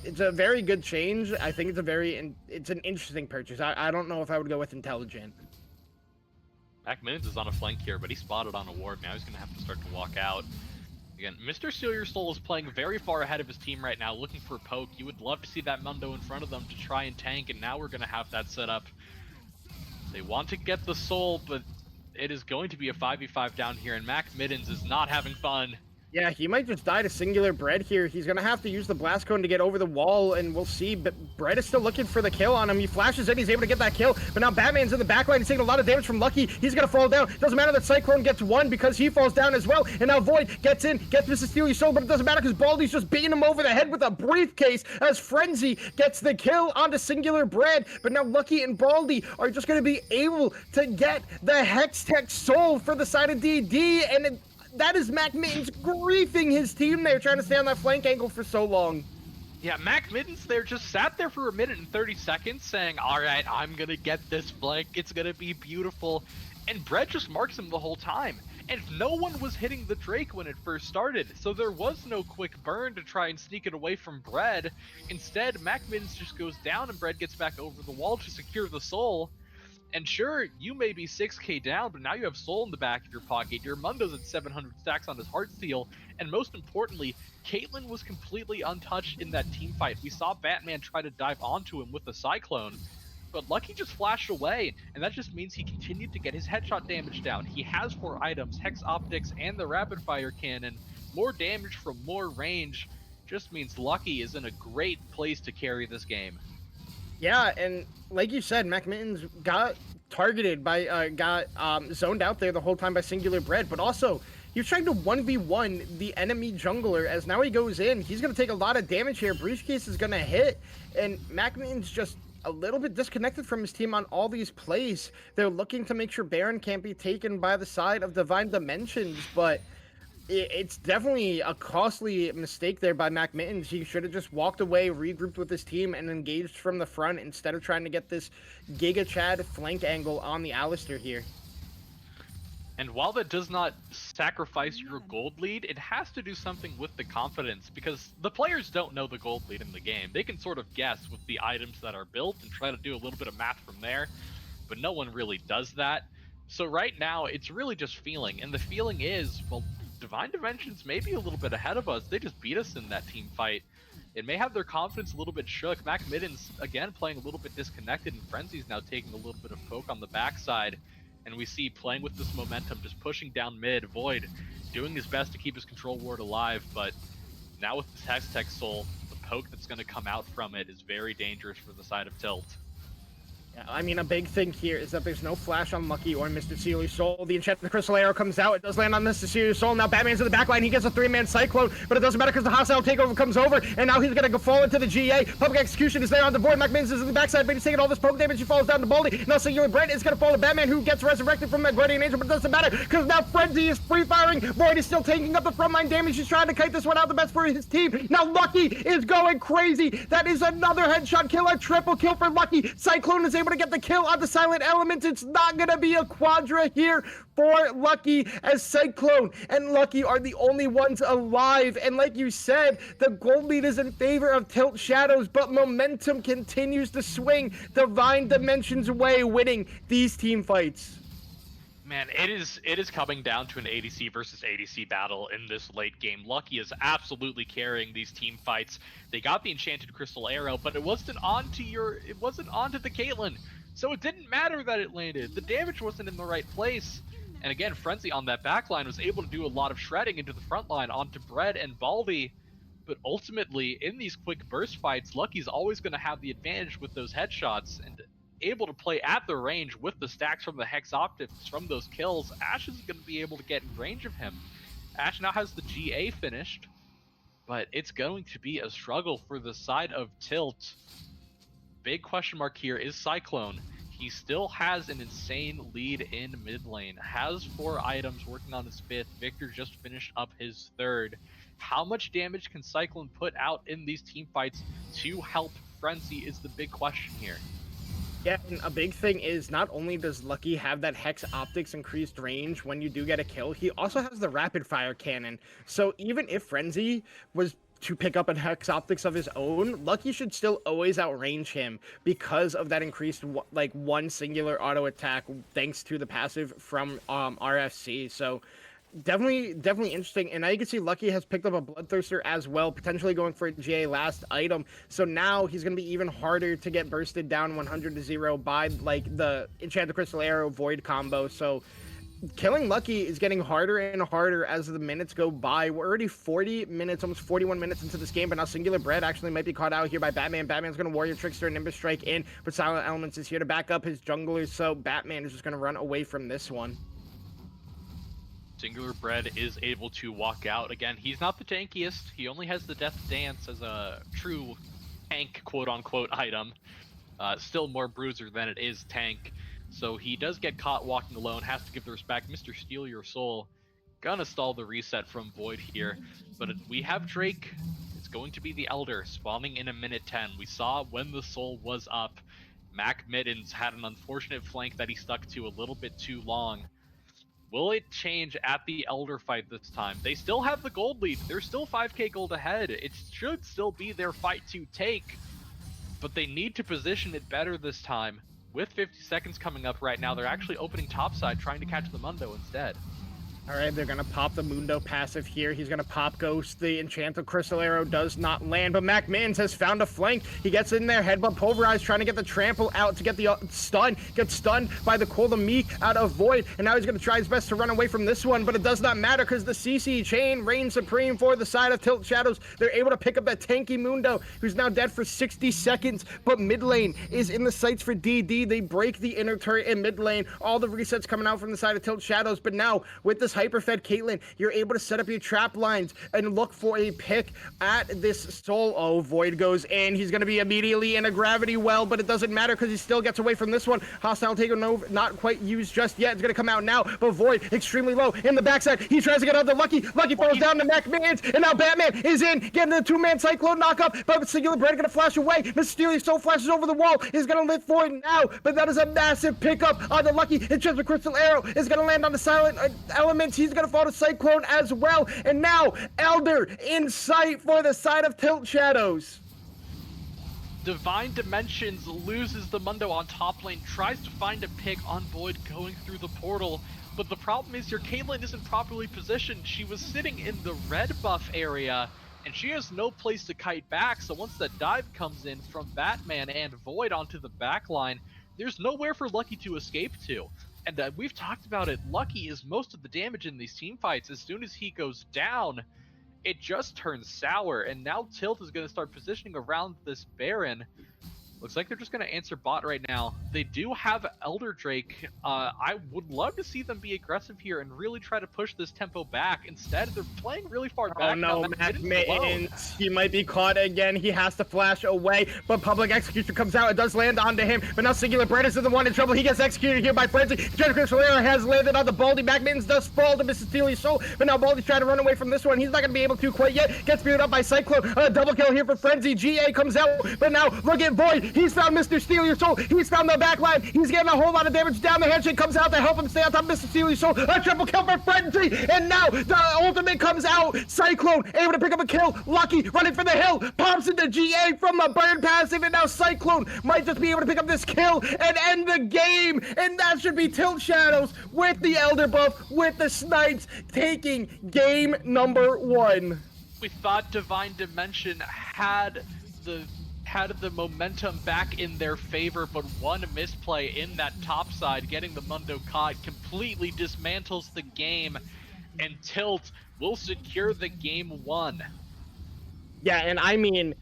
it's a very good change. I think it's an interesting purchase. I don't know if I would go with intelligent. Mac Minutes is on a flank here, but he spotted on a ward. Now he's going to have to start to walk out. Again, Mr. Seal Your Soul is playing very far ahead of his team right now, looking for a poke. You would love to see that Mundo in front of them to try and tank, and now we're going to have that set up. They want to get the soul, but it is going to be a 5v5 down here, and Mac Middens is not having fun. Yeah, he might just die to singular Bread here. He's going to have to use the Blast Cone to get over the wall, and we'll see. But Bread is still looking for the kill on him. He flashes in, he's able to get that kill, but now Batman's in the backline. He's taking a lot of damage from Lucky. He's going to fall down. Doesn't matter that Cyclone gets one because he falls down as well. And now Void gets in, gets Mr. Steely Soul, but it doesn't matter because Baldy's just beating him over the head with a briefcase as Frenzy gets the kill onto singular Bread. But now Lucky and Baldy are just going to be able to get the Hextech Soul for the side of DD, and that is Mac Mittens griefing his team there, trying to stay on that flank angle for so long. Yeah, Mac Middens there just sat there for a minute and 30 seconds saying, all right, I'm going to get this flank. It's going to be beautiful. And Bread just marks him the whole time. And no one was hitting the Drake when it first started, so there was no quick burn to try and sneak it away from Bread. Instead, Mac Middens just goes down and Bread gets back over the wall to secure the soul. And sure, you may be 6k down, but now you have Soul in the back of your pocket. Your Mundo's at 700 stacks on his Heartsteel, and most importantly, Caitlyn was completely untouched in that team fight. We saw Batman try to dive onto him with the Cyclone, but Lucky just flashed away, and that just means he continued to get his headshot damage down. He has 4 items, Hex Optics and the Rapid Fire Cannon. More damage from more range just means Lucky is in a great place to carry this game. Yeah, and like you said, Mac Mittens got targeted by, zoned out there the whole time by singular Bread, but also he was trying to 1v1 the enemy jungler. As now he goes in, he's going to take a lot of damage here. Briefcase is going to hit, and Mac Mittens just a little bit disconnected from his team on all these plays. They're looking to make sure Baron can't be taken by the side of Divine Dimensions, but it's definitely a costly mistake there by Mac Mittens. He should have just walked away, regrouped with his team, and engaged from the front instead of trying to get this Giga Chad flank angle on the Alistair here. And while that does not sacrifice your gold lead, it has to do something with the confidence, because the players don't know the gold lead in the game. They can sort of guess with the items that are built and try to do a little bit of math from there, but no one really does that. So right now, it's really just feeling, and the feeling is, well, Divine Dimensions may be a little bit ahead of us. They just beat us in that team fight. It may have their confidence a little bit shook. Mac Middens, again, playing a little bit disconnected, and Frenzy's now taking a little bit of poke on the backside. And we see playing with this momentum, just pushing down mid. Void doing his best to keep his control ward alive, but now with this Hextech Soul, the poke that's going to come out from it is very dangerous for the side of Tilt. I mean, a big thing here is that there's no flash on Lucky or Mr. Sealy Soul. The enchanted crystal arrow comes out. It does land on Mr. Sealy Soul. Now Batman's in the backline. He gets a 3-man Cyclone, but it doesn't matter because the hostile takeover comes over, and now he's going to fall into the GA. Public execution is there on the board. Mac Mittens is in the backside, but he's taking all this poke damage. He falls down to Baldy. Now singular Brent is going to fall to Batman, who gets resurrected from that Guardian Angel, but it doesn't matter because now Frenzy is free firing. Void is still taking up the frontline damage. He's trying to kite this one out the best for his team. Now Lucky is going crazy. That is another headshot kill, a triple kill for Lucky. Cyclone is able to get the kill on the silent elements. It's not gonna be a quadra here for Lucky, as Cyclone and Lucky are the only ones alive. And like you said, the gold lead is in favor of Tilt Shadows, but momentum continues to swing Divine Dimensions way, winning these team fights. Man, it is coming down to an ADC versus ADC battle in this late game. Lucky is absolutely carrying these team fights. They got the enchanted crystal arrow, but it wasn't onto the Caitlyn. So it didn't matter that it landed. The damage wasn't in the right place. And again, Frenzy on that backline was able to do a lot of shredding into the front line onto Bread and Baldy. But ultimately, in these quick burst fights, Lucky's always going to have the advantage with those headshots and able to play at the range with the stacks from the Hex Optics from those kills. Ashe is going to be able to get in range of him. Ashe now has the GA finished, but it's going to be a struggle for the side of Tilt. Big question mark here is Cyclone. He still has an insane lead in mid lane, has 4 items, working on his 5th. Victor just finished up his 3rd. How much damage can Cyclone put out in these team fights to help Frenzy is the big question here. Yeah, and a big thing is not only does Lucky have that Hex Optics increased range when you do get a kill, he also has the rapid fire cannon. So even if Frenzy was to pick up a Hex Optics of his own, Lucky should still always outrange him because of that increased like one singular auto attack thanks to the passive from RFC. So definitely interesting. And now you can see Lucky has picked up a Bloodthirster as well, potentially going for a GA last item. So now he's going to be even harder to get bursted down 100-0 by like the Enchanted Crystal Arrow Void combo. So killing Lucky is getting harder and harder as the minutes go by. We're already 40 minutes, almost 41 minutes into this game, but now Singular Bread actually might be caught out here by Batman. Batman's going to Warrior Trickster and Nimbus Strike in, but Silent Elements is here to back up his junglers, so Batman is just going to run away from this one. Singular Bread is able to walk out. Again, he's not the tankiest. He only has the Death Dance as a true tank, quote-unquote, item. Still more bruiser than it is tank. So he does get caught walking alone, has to give the respect. Mr. Steal Your Soul gonna stall the reset from Void here. But we have Drake. It's going to be the Elder, spawning in a minute 10. We saw when the Soul was up. Mac Middens had an unfortunate flank that he stuck to a little bit too long. Will it change at the Elder fight this time? They still have the gold lead. They're still 5k gold ahead. It should still be their fight to take, but they need to position it better this time. With 50 seconds coming up right now, they're actually opening topside, trying to catch the Mundo instead. All right, they're going to pop the Mundo passive here. He's going to pop Ghost. The Enchanted Crystal Arrow does not land, but Mac Mittens has found a flank. He gets in there, headbutt Pulverize, trying to get the trample out to get the stun. Gets stunned by the Cold of Me out of Void, and now he's going to try his best to run away from this one, but it does not matter because the CC chain reigns supreme for the side of Tilt Shadows. They're able to pick up that tanky Mundo, who's now dead for 60 seconds, but mid lane is in the sights for DD. They break the inner turret in mid lane. All the resets coming out from the side of Tilt Shadows, but now with this hyper-fed Caitlyn, you're able to set up your trap lines and look for a pick at this Soul. Oh, Void goes in. He's going to be immediately in a gravity well, but it doesn't matter because he still gets away from this one. Hostile takeover not quite used just yet. It's going to come out now, but Void extremely low in the backside. He tries to get out the Lucky. Lucky falls down to Mac Mittens, and now Batman is in, getting the 2-man Cyclone knockup, but Singular Bread going to flash away. Mysterious Soul flashes over the wall. Is going to live for it now, but that is a massive pickup on the Lucky. Enchanted Crystal Arrow is going to land on the Silent Elements. He's going to fall to Cyclone as well, and now Elder in sight for the side of Tilt Shadows. Divine Dimensions loses the Mundo on top lane, tries to find a pick on Void going through the portal, but the problem is your Caitlyn isn't properly positioned. She was sitting in the red buff area, and she has no place to kite back, so once the dive comes in from Batman and Void onto the back line, there's nowhere for Lucky to escape to. And we've talked about it, Lucky is most of the damage in these team fights. As soon as he goes down, it just turns sour, and now Tilt is going to start positioning around this Baron. Looks like they're just going to answer bot right now. They do have Elder Drake. I would love to see them be aggressive here and really try to push this tempo back. Instead, they're playing really far back. Oh no, Mac Mittens. He might be caught again. He has to flash away, but Public Execution comes out. It does land onto him, but now Singular Bread is the one in trouble. He gets executed here by Frenzy. Jennifer Solera has landed on the Baldy. Mac Mittens does fall to Mrs. Steely's Soul, but now Baldy's trying to run away from this one. He's not going to be able to quite yet. Gets speared up by Cyclone. Double kill here for Frenzy. GA comes out, but now look at Void. He's found Mr. Steal Your Soul. He's found the backline. He's getting a whole lot of damage down. The handshake comes out to help him stay on top of Mr. Steal Your Soul. A triple kill for Frenzy, and now the ultimate comes out. Cyclone able to pick up a kill. Lucky running for the hill. Pops into GA from the burn passive, and now Cyclone might just be able to pick up this kill and end the game. And that should be Tilt Shadows with the Elder buff, with the Snipes taking game number 1. We thought Divine Dimension had the momentum back in their favor, but one misplay in that top side, getting the Mundo caught, completely dismantles the game, and Tilt will secure the game 1. Yeah, and I mean,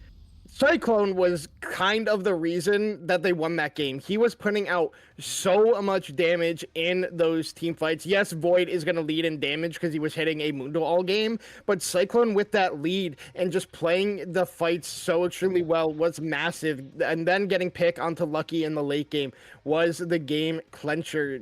Cyclone was kind of the reason that they won that game. He was putting out so much damage in those team fights. Yes, Void is going to lead in damage because he was hitting a Mundo all game, but Cyclone with that lead and just playing the fights so extremely well was massive. And then getting pick onto Lucky in the late game was the game clincher.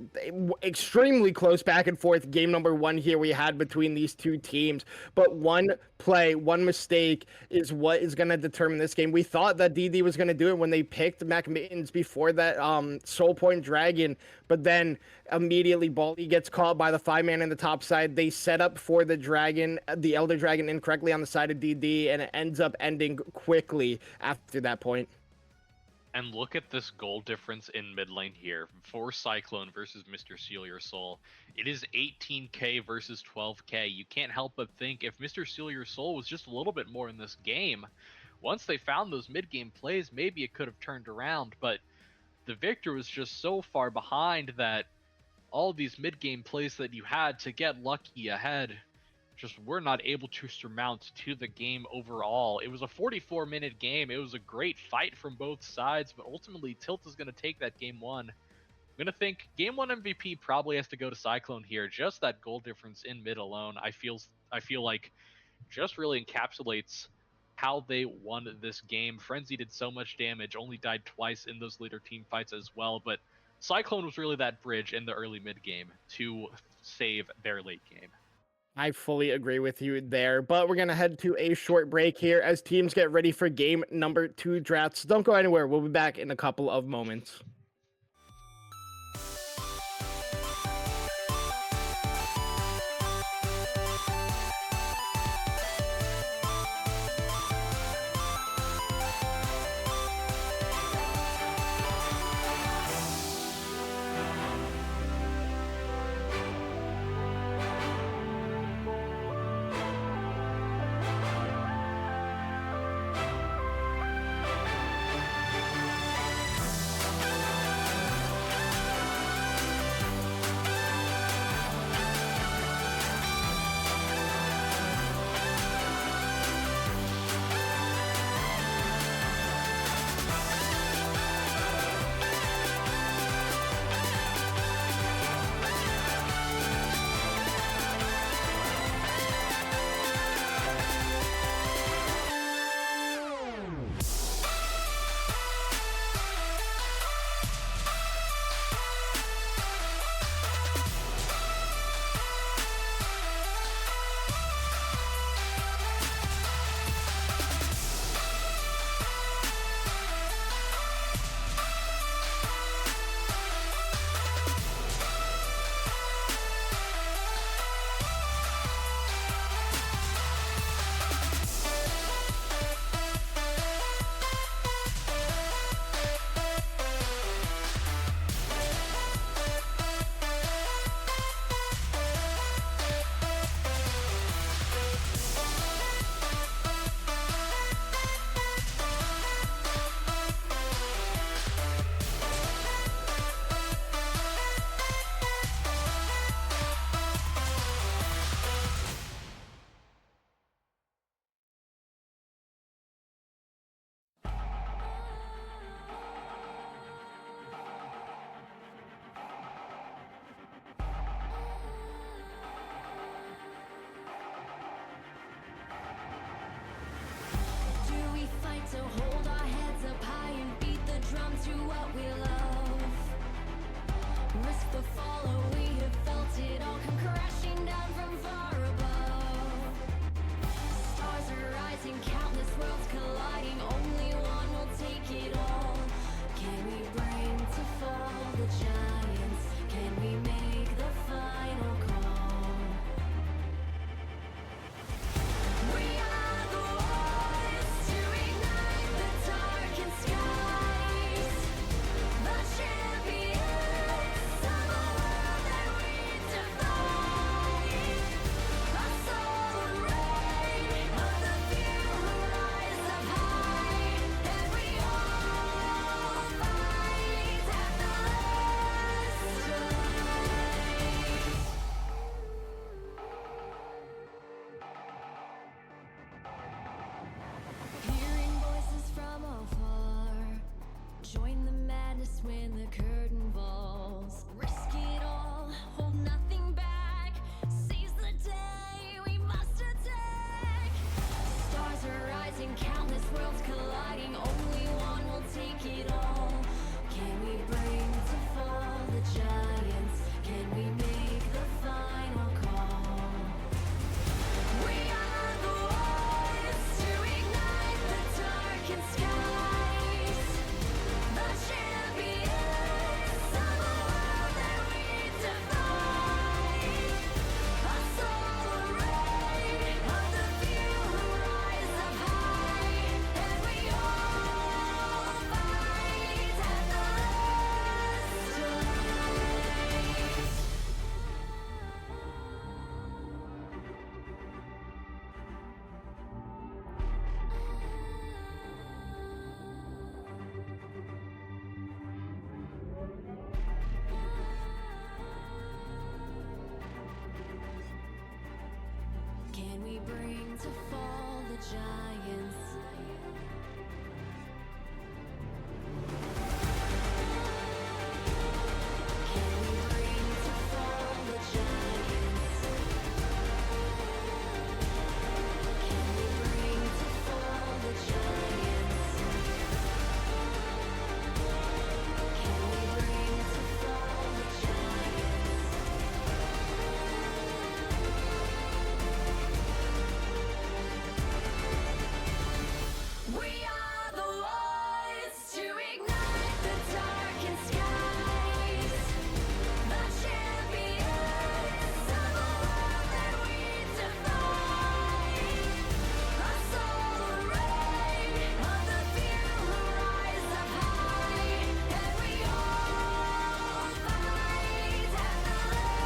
Extremely close back and forth game number 1 here we had between these two teams, but one play, one mistake is what is going to determine this game. We thought that DD was going to do it when they picked Mac Mittens before that Soul Point Dragon, but then immediately Baldy gets caught by the 5-man in the top side. They set up for the Dragon, the Elder Dragon incorrectly on the side of DD, and it ends up ending quickly after that point. And look at this goal difference in mid lane here for Cyclone versus Mr. Seal Your Soul. It is 18k versus 12k. You can't help but think if Mr. Seal Your Soul was just a little bit more in this game, once they found those mid game plays, maybe it could have turned around. But the Victor was just so far behind that all these mid game plays that you had to get lucky ahead just were not able to surmount to the game overall. It was a 44-minute game. It was a great fight from both sides, but ultimately Tilt is going to take that game 1. I'm going to think game 1 MVP probably has to go to Cyclone here. Just that goal difference in mid alone, I feel like just really encapsulates how they won this game. Frenzy did so much damage, only died twice in those later team fights as well, but Cyclone was really that bridge in the early mid game to save their late game. I fully agree with you there, but we're going to head to a short break here as teams get ready for game number 2 drafts. Don't go anywhere. We'll be back in a couple of moments. we bring to fall the giants? Can we bring to fall the giants? Can we bring to fall the giants? Can we bring to fall the giants? We are the ones to ignite the darkened skies, the champions of the world that we defy. A solar ray of the few who rise up high, and we all fight at the last light.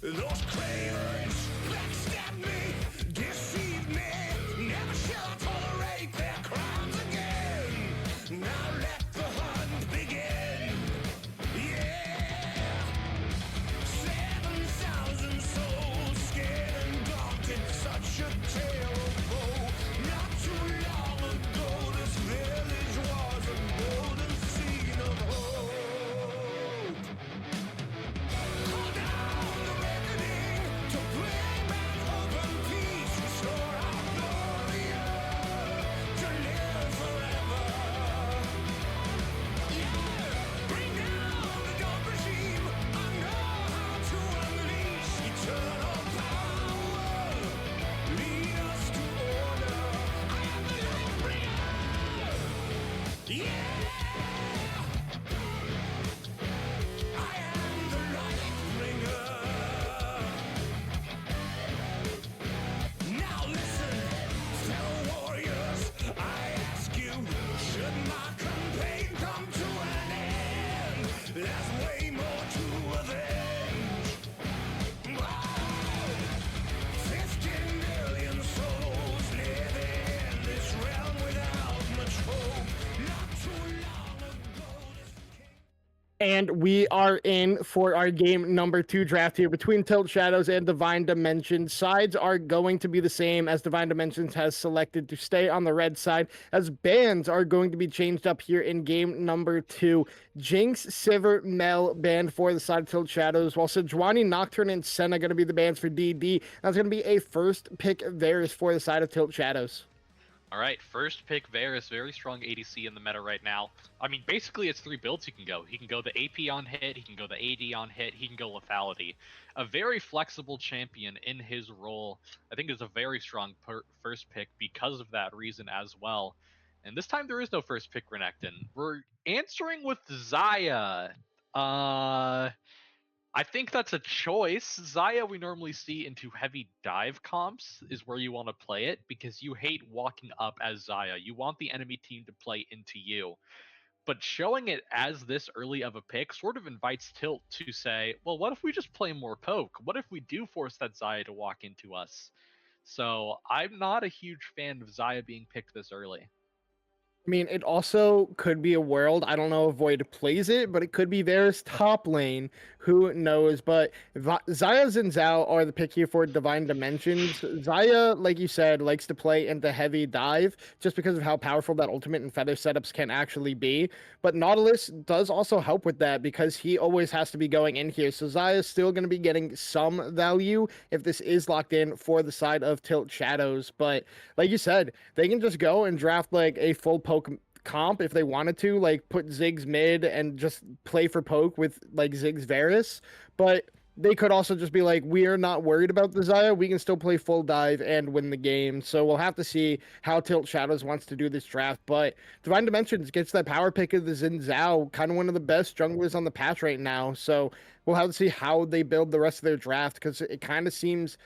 Those cravens backstab me, deceive me. Never shall I tolerate their crimes again. Now let the hunt begin. Yeah, 7,000 souls scared and daunted, such a tale of woe. Not too long ago, this village was a golden scene of hope. Call down the reckoning to bring back hope and peace, restore our glory to live forever. Yeah, bring down the dark regime. I know how to unleash eternal power. Lead us to order. I am the light bringer. Yeah. I am the light bringer. Now listen, fellow warriors, I ask you, should my campaign come to an end? There's way more to avenge. Whoa! 50 million souls living in this realm without much hope. Not too long ago, this And we are in for our game number 2 draft here between Tilt Shadows and Divine Dimensions. Sides are going to be the same, as Divine Dimensions has selected to stay on the red side, as bans are going to be changed up here in game number 2. Jinx, Sivir, Mel banned for the side of Tilt Shadows, while Sejuani, Nocturne, and Senna going to be the bans for DD. That's going to be a first pick Varus for the side of Tilt Shadows. All right, first pick Varus, very strong ADC in the meta right now. I mean, basically it's 3 builds he can go. He can go the AP on hit, he can go the AD on hit, he can go lethality. A very flexible champion in his role. I think is a very strong first pick because of that reason as well. And this time there is no first pick Renekton. We're answering with Xayah. I think that's a choice. Xayah we normally see into heavy dive comps is where you want to play it because you hate walking up as Xayah. You want the enemy team to play into you. But showing it as this early of a pick sort of invites Tilt to say, well, what if we just play more poke? What if we do force that Xayah to walk into us? So I'm not a huge fan of Xayah being picked this early. I mean, it also could be a world. I don't know if Void plays it, but it could be Varus top lane. Who knows? But Xayah and Zhao are the pick here for Divine Dimensions. Xayah, like you said, likes to play into heavy dive just because of how powerful that ultimate and feather setups can actually be. But Nautilus does also help with that because he always has to be going in here. So Xayah is still going to be getting some value if this is locked in for the side of Tilt Shadows. But like you said, they can just go and draft like a full poke comp if they wanted to, like put Ziggs mid and just play for poke with like Ziggs Varus. But they could also just be like, we are not worried about the Xayah. We can still play full dive and win the game. So we'll have to see how Tilt Shadows wants to do this draft. But Divine Dimensions gets that power pick of the Xin Zhao, kind of one of the best junglers on the patch right now. So we'll have to see how they build the rest of their draft because it kind of seems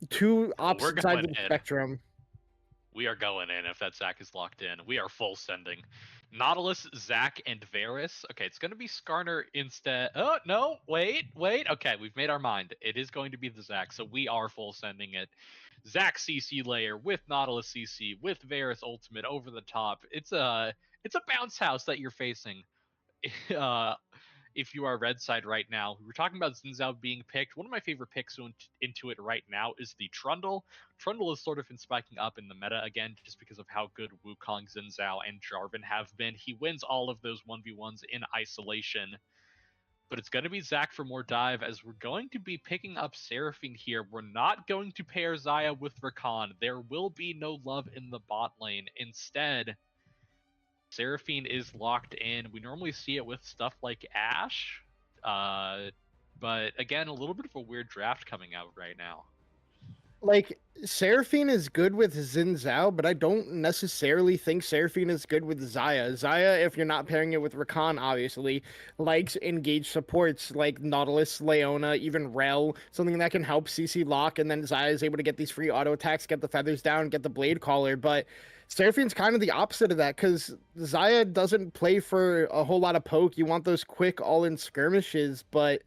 two opposite sides going of the in. spectrum. We are going in if that Zac is locked in. We are full sending. Nautilus, Zac, and Varus. Okay, it's going to be Skarner instead. Oh, no, wait. Okay, we've made our mind. It is going to be the Zac, so we are full sending it. Zac CC layer with Nautilus CC, with Varus ultimate over the top. It's a bounce house that you're facing. If you are red side right now. We were talking about Xin Zhao being picked. One of my favorite picks into it right now is the Trundle. Trundle has sort of been spiking up in the meta again just because of how good Wukong, Xin Zhao, and Jarvan have been. He wins all of those 1v1s in isolation. But it's going to be Zac for more dive as we're going to be picking up Seraphine here. We're not going to pair Xayah with Rakan. There will be no love in the bot lane. Instead, Seraphine is locked in. We normally see it with stuff like Ashe, but again, a little bit of a weird draft coming out right now. Like Seraphine is good with Xin Zhao, but I don't necessarily think Seraphine is good with Xayah. Xayah, if you're not pairing it with Rakan, obviously, likes engaged supports like Nautilus, Leona, even Rel, something that can help CC lock, and then Xayah is able to get these free auto attacks, get the feathers down, get the blade caller. But Seraphine's kind of the opposite of that because Xayah doesn't play for a whole lot of poke. You want those quick all-in skirmishes, but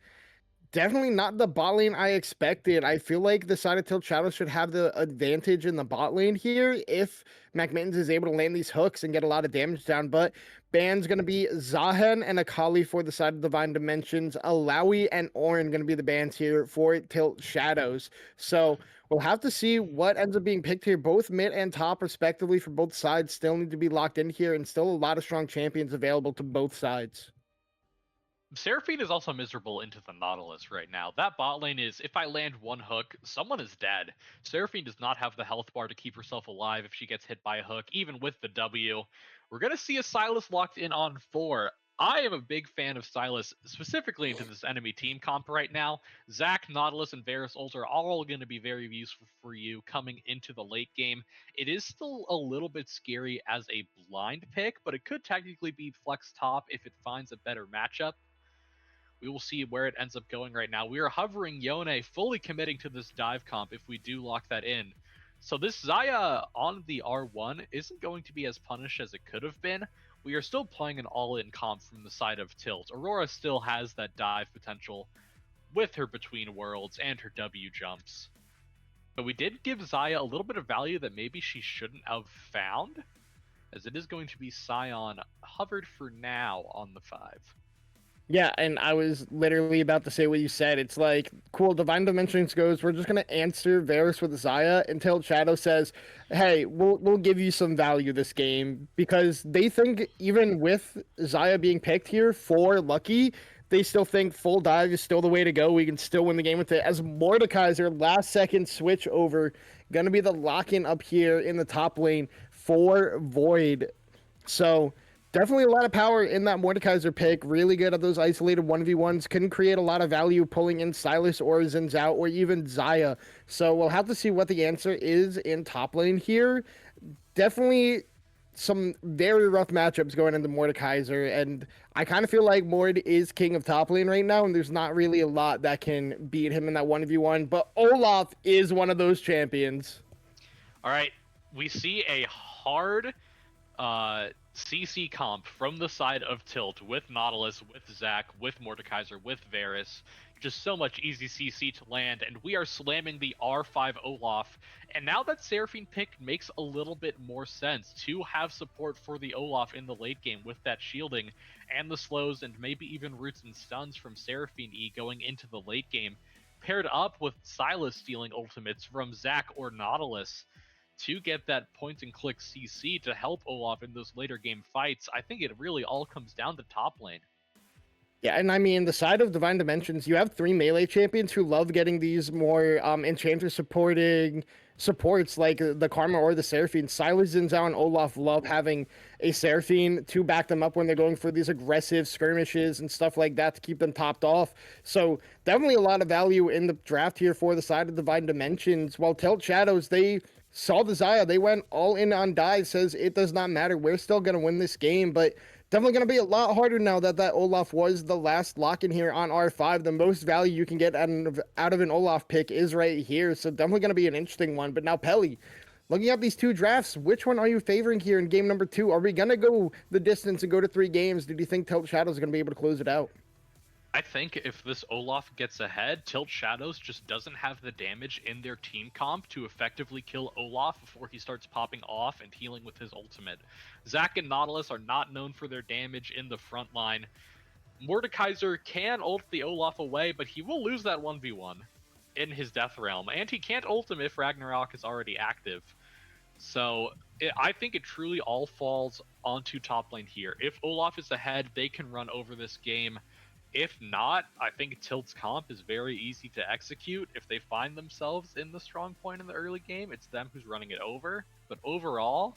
definitely not the bot lane I expected. I feel like the side of Tilt Shadow should have the advantage in the bot lane here if McMittens is able to land these hooks and get a lot of damage down. But ban's going to be Zahen and Akali for the side of Divine Dimensions. Alawi and Orin going to be the bans here for Tilt Shadows. So we'll have to see what ends up being picked here. Both mid and top, respectively, for both sides still need to be locked in here, and still a lot of strong champions available to both sides. Seraphine is also miserable into the Nautilus right now. That bot lane is, if I land one hook, someone is dead. Seraphine does not have the health bar to keep herself alive if she gets hit by a hook, even with the W. We're going to see a Sylas locked in on 4. I am a big fan of Sylas, specifically into this enemy team comp right now. Zac, Nautilus, and Varus ult are all going to be very useful for you coming into the late game. It is still a little bit scary as a blind pick, but it could technically be flex top if it finds a better matchup. We will see where it ends up going right now. We are hovering Yone, fully committing to this dive comp if we do lock that in. So this Xayah on the R1 isn't going to be as punished as it could have been. We are still playing an all-in comp from the side of Tilt. Aurora still has that dive potential with her Between Worlds and her W jumps. But we did give Xayah a little bit of value that maybe she shouldn't have found, as it is going to be Sion hovered for now on the 5. Yeah, and I was literally about to say what you said. It's like, cool, Divine Dimensions goes, we're just going to answer Varus with Xayah until Shadow says, hey, we'll give you some value this game. Because they think even with Xayah being picked here for Lucky, they still think full dive is still the way to go. We can still win the game with it. As Mordekaiser, last second switch over, going to be the lock-in up here in the top lane for Void. So definitely a lot of power in that Mordekaiser pick. Really good at those isolated 1v1s. Can create a lot of value pulling in Sylas or Xin Zhao or even Xayah. So we'll have to see what the answer is in top lane here. Definitely some very rough matchups going into Mordekaiser. And I kind of feel like Mord is king of top lane right now. And there's not really a lot that can beat him in that 1v1. But Olaf is one of those champions. All right. We see a hard CC comp from the side of Tilt with Nautilus, with Zac, with Mordekaiser, with Varus. Just so much easy CC to land, and we are slamming the R5 Olaf. And now that Seraphine pick makes a little bit more sense to have support for the Olaf in the late game with that shielding and the slows and maybe even roots and stuns from Seraphine E going into the late game, paired up with Silas stealing ultimates from Zac or Nautilus to get that point and click CC to help Olaf in those later game fights. I think it really all comes down to top lane. Yeah, and I mean, the side of Divine Dimensions, you have 3 melee champions who love getting these more Enchanter supporting supports like the Karma or the Seraphine. Silas, Zinzao, and Olaf love having a Seraphine to back them up when they're going for these aggressive skirmishes and stuff like that to keep them topped off. So definitely a lot of value in the draft here for the side of Divine Dimensions. While Tilt Shadows, they saw the Xayah. They went all in on Dive, says it does not matter. We're still going to win this game, but definitely going to be a lot harder now that Olaf was the last lock-in here on R5. The most value you can get out of an Olaf pick is right here, so definitely going to be an interesting one. But now, Pelly, looking at these 2 drafts, which one are you favoring here in game number 2? Are we going to go the distance and go to 3 games? Do you think Tilt Shadows is going to be able to close it out? I think if this Olaf gets ahead, Tilt Shadows just doesn't have the damage in their team comp to effectively kill Olaf before he starts popping off and healing with his ultimate. Zac and Nautilus are not known for their damage in the front line. Mordekaiser can ult the Olaf away, but he will lose that 1v1 in his Death Realm, and he can't ult him if Ragnarok is already active. So I think it truly all falls onto top lane here. If Olaf is ahead, they can run over this game. If not, I think Tilt's comp is very easy to execute. If they find themselves in the strong point in the early game, it's them who's running it over. But overall,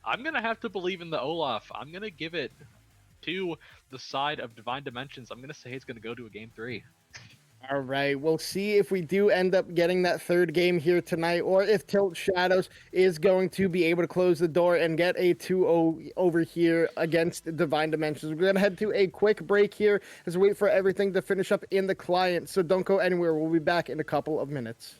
I'm going to have to believe in the Olaf. I'm going to give it to the side of Divine Dimensions. I'm going to say it's going to go to a game 3. All right, we'll see if we do end up getting that 3rd game here tonight, or if Tilt Shadows is going to be able to close the door and get a 2-0 over here against Divine Dimensions. We're going to head to a quick break here as we wait for everything to finish up in the client, so don't go anywhere. We'll be back in a couple of minutes.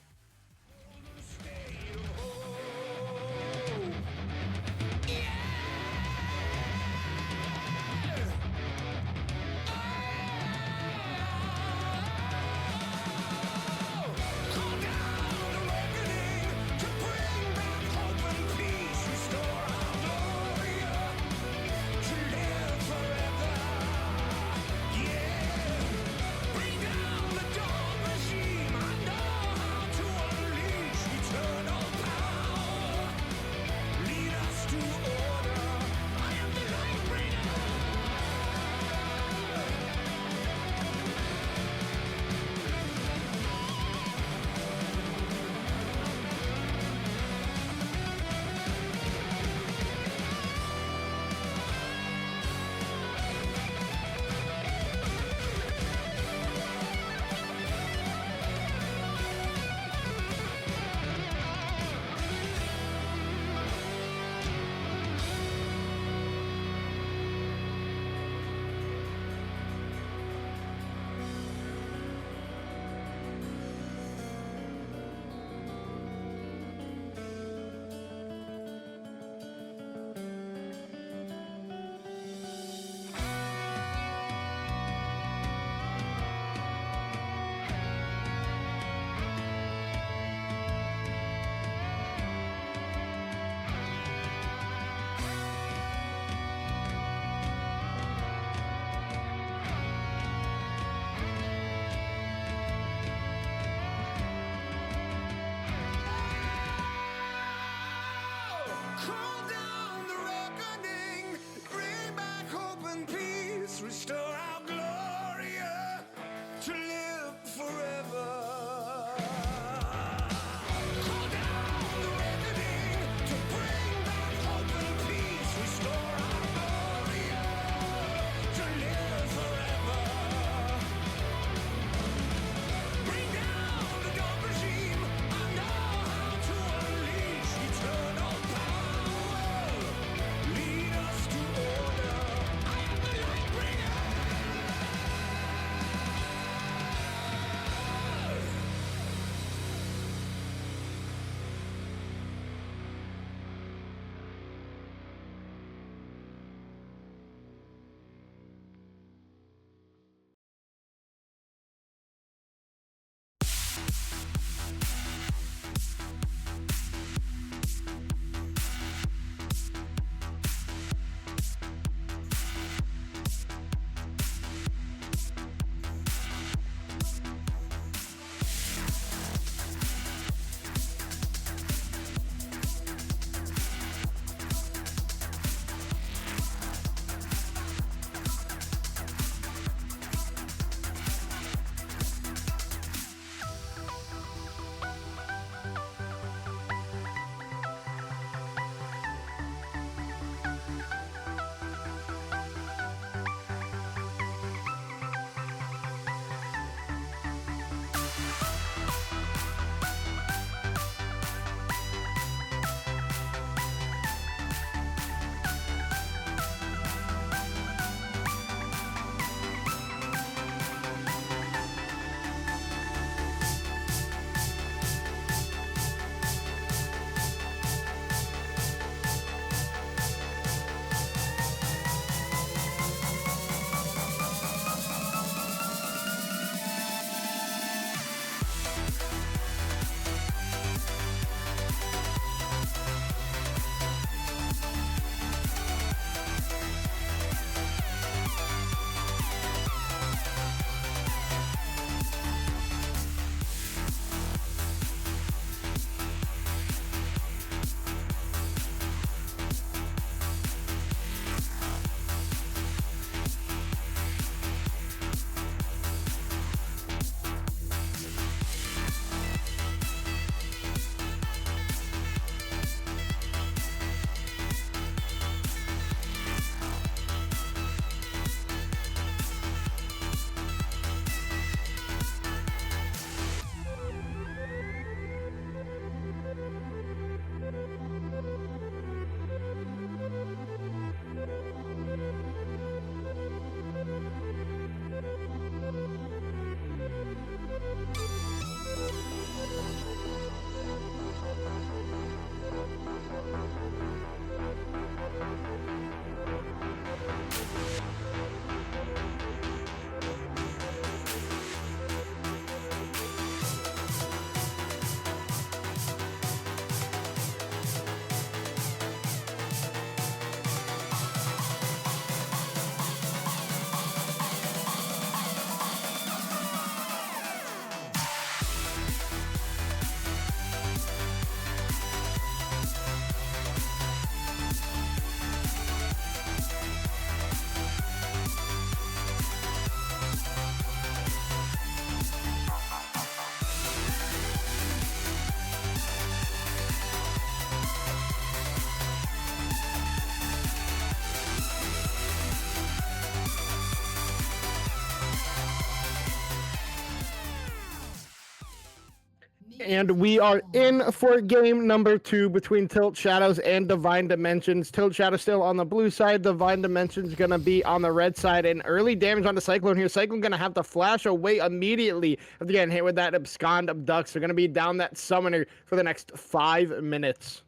And we are in for game number 2 between Tilt Shadows and Divine Dimensions. Tilt Shadow still on the blue side. Divine Dimensions going to be on the red side. And early damage on the Cyclone here. Cyclone going to have to flash away immediately. After getting hit with that Abscond Abducts. They're going to be down that Summoner for the next 5 minutes.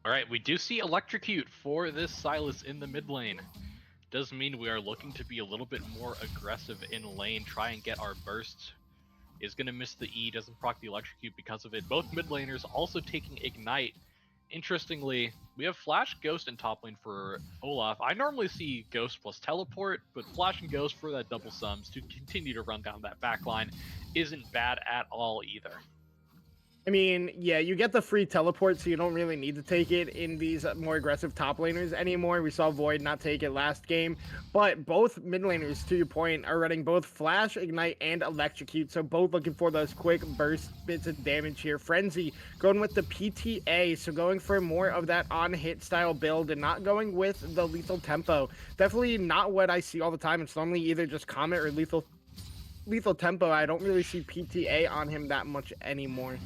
All right, we do see Electrocute for this Silas in the mid lane. Does mean we are looking to be a little bit more aggressive in lane, try and get our bursts. Is going to miss the E, doesn't proc the Electrocute because of it. Both mid laners also taking Ignite. Interestingly, we have Flash, Ghost, and top lane for Olaf. I normally see Ghost plus Teleport, but Flash and Ghost for that double sums to continue to run down that backline isn't bad at all either. I mean, yeah, you get the free teleport, so you don't really need to take it in these more aggressive top laners anymore. We saw Void not take it last game, but both mid laners, to your point, are running both Flash, Ignite, and Electrocute, so both looking for those quick burst bits of damage here. Frenzy going with the PTA, so going for more of that on-hit style build and not going with the lethal tempo. Definitely not what I see all the time. It's normally either just Comet or lethal tempo. I don't really see PTA on him that much anymore.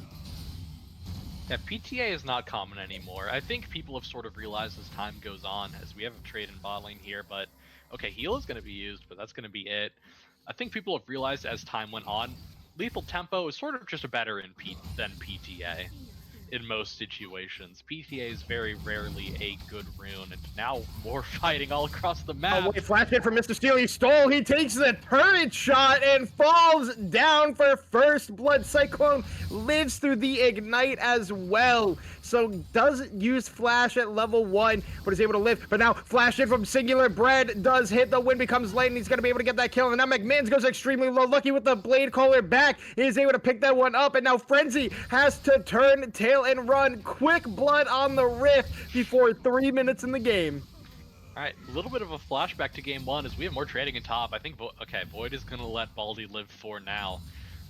Yeah, PTA is not common anymore. I think people have sort of realized as time goes on, as we have a trade in bot lane here, but okay, heal is going to be used, but that's going to be it. I think people have realized as time went on, lethal tempo is sort of just better than PTA in most situations. PTA is very rarely a good rune, and now more fighting all across the map. Oh, wait, flash hit from Mr. Steel. He stole. He takes the turret shot and falls down for first blood. Cyclone lives through the ignite as well. So does use flash at level 1, but is able to live. But now flash hit from Singular Bread does hit. The wind becomes light, and he's going to be able to get that kill. And now McMahons goes extremely low. Lucky with the blade caller back. He is able to pick that one up. And now Frenzy has to turn tail and run. Quick blood on the Rift before 3 minutes in the game. All right, a little bit of a flashback to game 1 as we have more trading in top. I think, okay, Void is going to let Baldy live for now.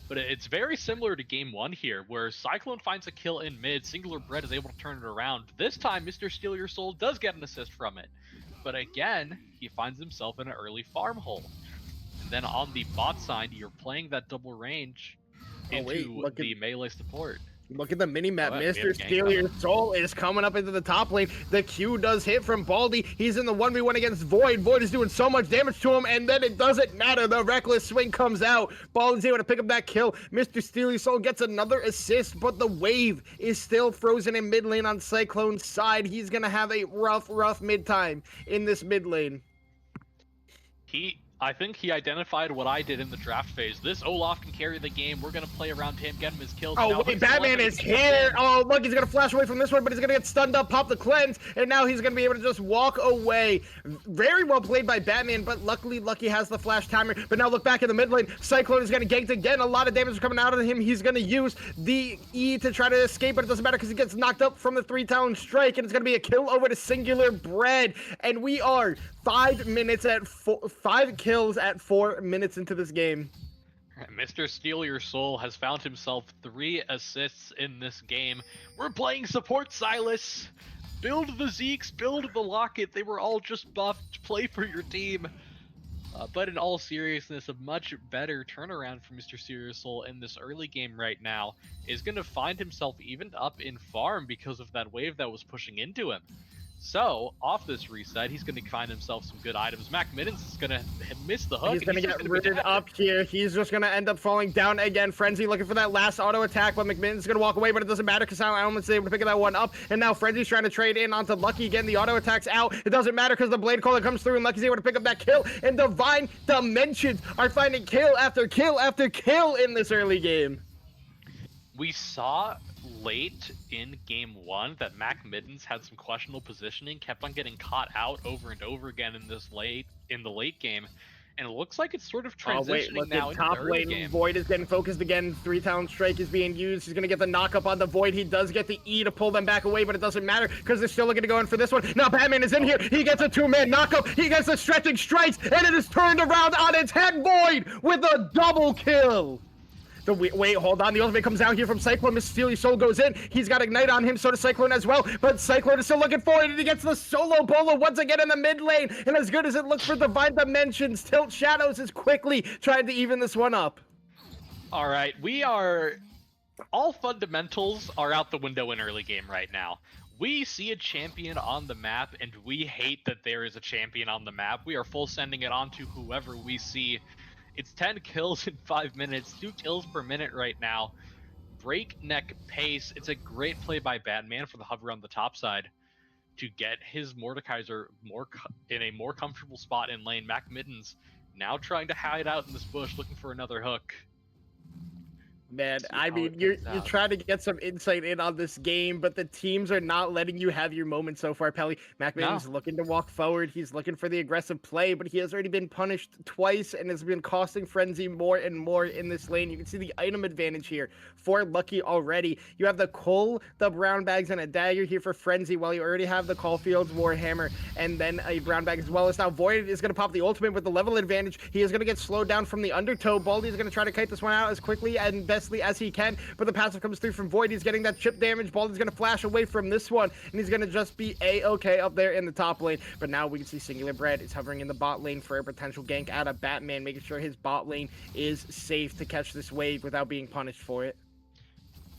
But it's very similar to game 1 here, where Cyclone finds a kill in mid, Singular Bread is able to turn it around. This time, Mr. Steal Your Soul does get an assist from it. But again, he finds himself in an early farm hole. And then on the bot side, you're playing that double range into the melee support. Look at the mini-map. Mr. Steal Your Soul is coming up into the top lane. The Q does hit from Baldy. He's in the 1v1 against Void. Void is doing so much damage to him, and then it doesn't matter. The Reckless Swing comes out. Baldy's able to pick up that kill. Mr. Steal Your Soul gets another assist, but the wave is still frozen in mid lane on Cyclone's side. He's going to have a rough mid time in this mid lane. I think he identified what I did in the draft phase. This Olaf can carry the game. We're going to play around him, get him his kills. Oh, wait, Batman is here. Oh, look, he's going to flash away from this one, but he's going to get stunned up, pop the cleanse, and now he's going to be able to just walk away. Very well played by Batman, but luckily Lucky has the flash timer. But now look back in the mid lane. Cyclone is going to gank again. A lot of damage is coming out of him. He's going to use the E to try to escape, but it doesn't matter because he gets knocked up from the 3-talon strike, and it's going to be a kill over to Singular Bread. And we are 5 minutes at 5 kills at 4 minutes into this game. Mr. Steal Your Soul has found himself 3 assists in this game. We're playing support, Silas. Build the Zeeks, build the Locket. They were all just buffed. Play for your team. But in all seriousness, a much better turnaround for Mr. Steal Your Soul in this early game right now is going to find himself even up in farm because of that wave that was pushing into him. So, off this reset, he's going to find himself some good items. Mac Middens is going to miss the hook. He's going to get rooted up here. He's just going to end up falling down again. Frenzy looking for that last auto attack, but McMinn's going to walk away, but it doesn't matter because Silent Element's able to pick that one up. And now Frenzy's trying to trade in onto Lucky. Again, the auto attack's out. It doesn't matter because the Blade Caller comes through and Lucky's able to pick up that kill. And Divine Dimensions are finding kill after kill after kill in this early game. We saw late in game 1 that Mac Middens had some questionable positioning, kept on getting caught out over and over again in the late game, and it looks like it's sort of transitioning now into the early game. Void is getting focused again. 3-talon strike is being used. He's gonna get the knock up on the Void. He does get the E to pull them back away, but it doesn't matter because they're still looking to go in for this one. Now Batman is in here. He gets a 2-man knock up. He gets the stretching strikes, and it is turned around on its head. Void with a double kill. Wait, hold on. The ultimate comes down here from Cyclone. Mr. Steal Your Soul goes in. He's got Ignite on him, so does Cyclone as well. But Cyclone is still looking for it, and he gets the solo bolo once again in the mid lane. And as good as it looks for Divine Dimensions, Tilt Shadows is quickly trying to even this one up. All right, we are all fundamentals are out the window in early game right now. We see a champion on the map, and we hate that there is a champion on the map. We are full sending it on to whoever we see. It's 10 kills in 5 minutes, 2 kills per minute right now. Breakneck pace. It's a great play by Batman for the hover on the top side to get his Mordekaiser in a more comfortable spot in lane. Mac Mittens now trying to hide out in this bush, looking for another hook. Man, See I how mean, it you're plays out. trying to get some insight in on this game, but the teams are not letting you have your moment so far, Pelly. MacMillan's looking to walk forward. He's looking for the aggressive play, but he has already been punished twice and has been costing Frenzy more and more in this lane. You can see the item advantage here for Lucky already. You have the Cole, the brown bags, and a dagger here for Frenzy, while you already have the Caulfield's Warhammer and then a brown bag as well. As now Void is going to pop the ultimate with the level advantage. He is going to get slowed down from the undertow. Baldy is going to try to kite this one out as quickly and bestly as he can, but the passive comes through from Void. He's getting that chip damage. Baldy's going to flash away from this one, and he's going to just be A-okay up there in the top lane. But now we can see Singular Bread is hovering in the bot lane for a potential gank out of Batman, making sure his bot lane is safe to catch this wave without being punished for it.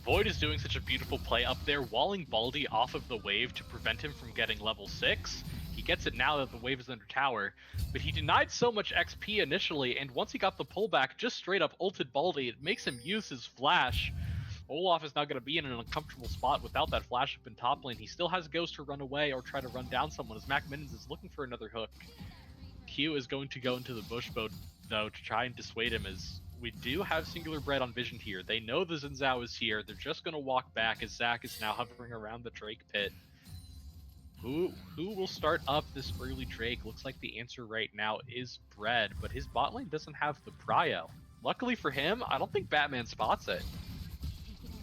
Void is doing such a beautiful play up there, walling Baldy off of the wave to prevent him from getting level 6. He gets it now that the wave is under tower, but he denied so much XP initially, and once he got the pullback, just straight up ulted Baldy. It makes him use his flash. Olaf is now going to be in an uncomfortable spot without that flash up in top lane. He still has Ghost to run away or try to run down someone as Mac Mittens is looking for another hook. Q is going to go into the bush boat, though, to try and dissuade him, as we do have Singular Bread on vision here. They know the Xin Zhao is here. They're just going to walk back as Zac is now hovering around the Drake pit. Who will start up this early Drake? Looks like the answer right now is Bread, but his bot lane doesn't have the prio. Luckily for him, I don't think Batman spots it.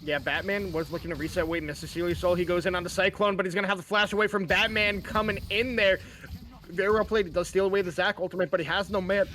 Yeah, Batman was looking to reset weight. Mr. Steely Soul, he goes in on the Cyclone, but he's going to have the flash away from Batman coming in there. Very well played. He does steal away the Zac ultimate, but he has no mana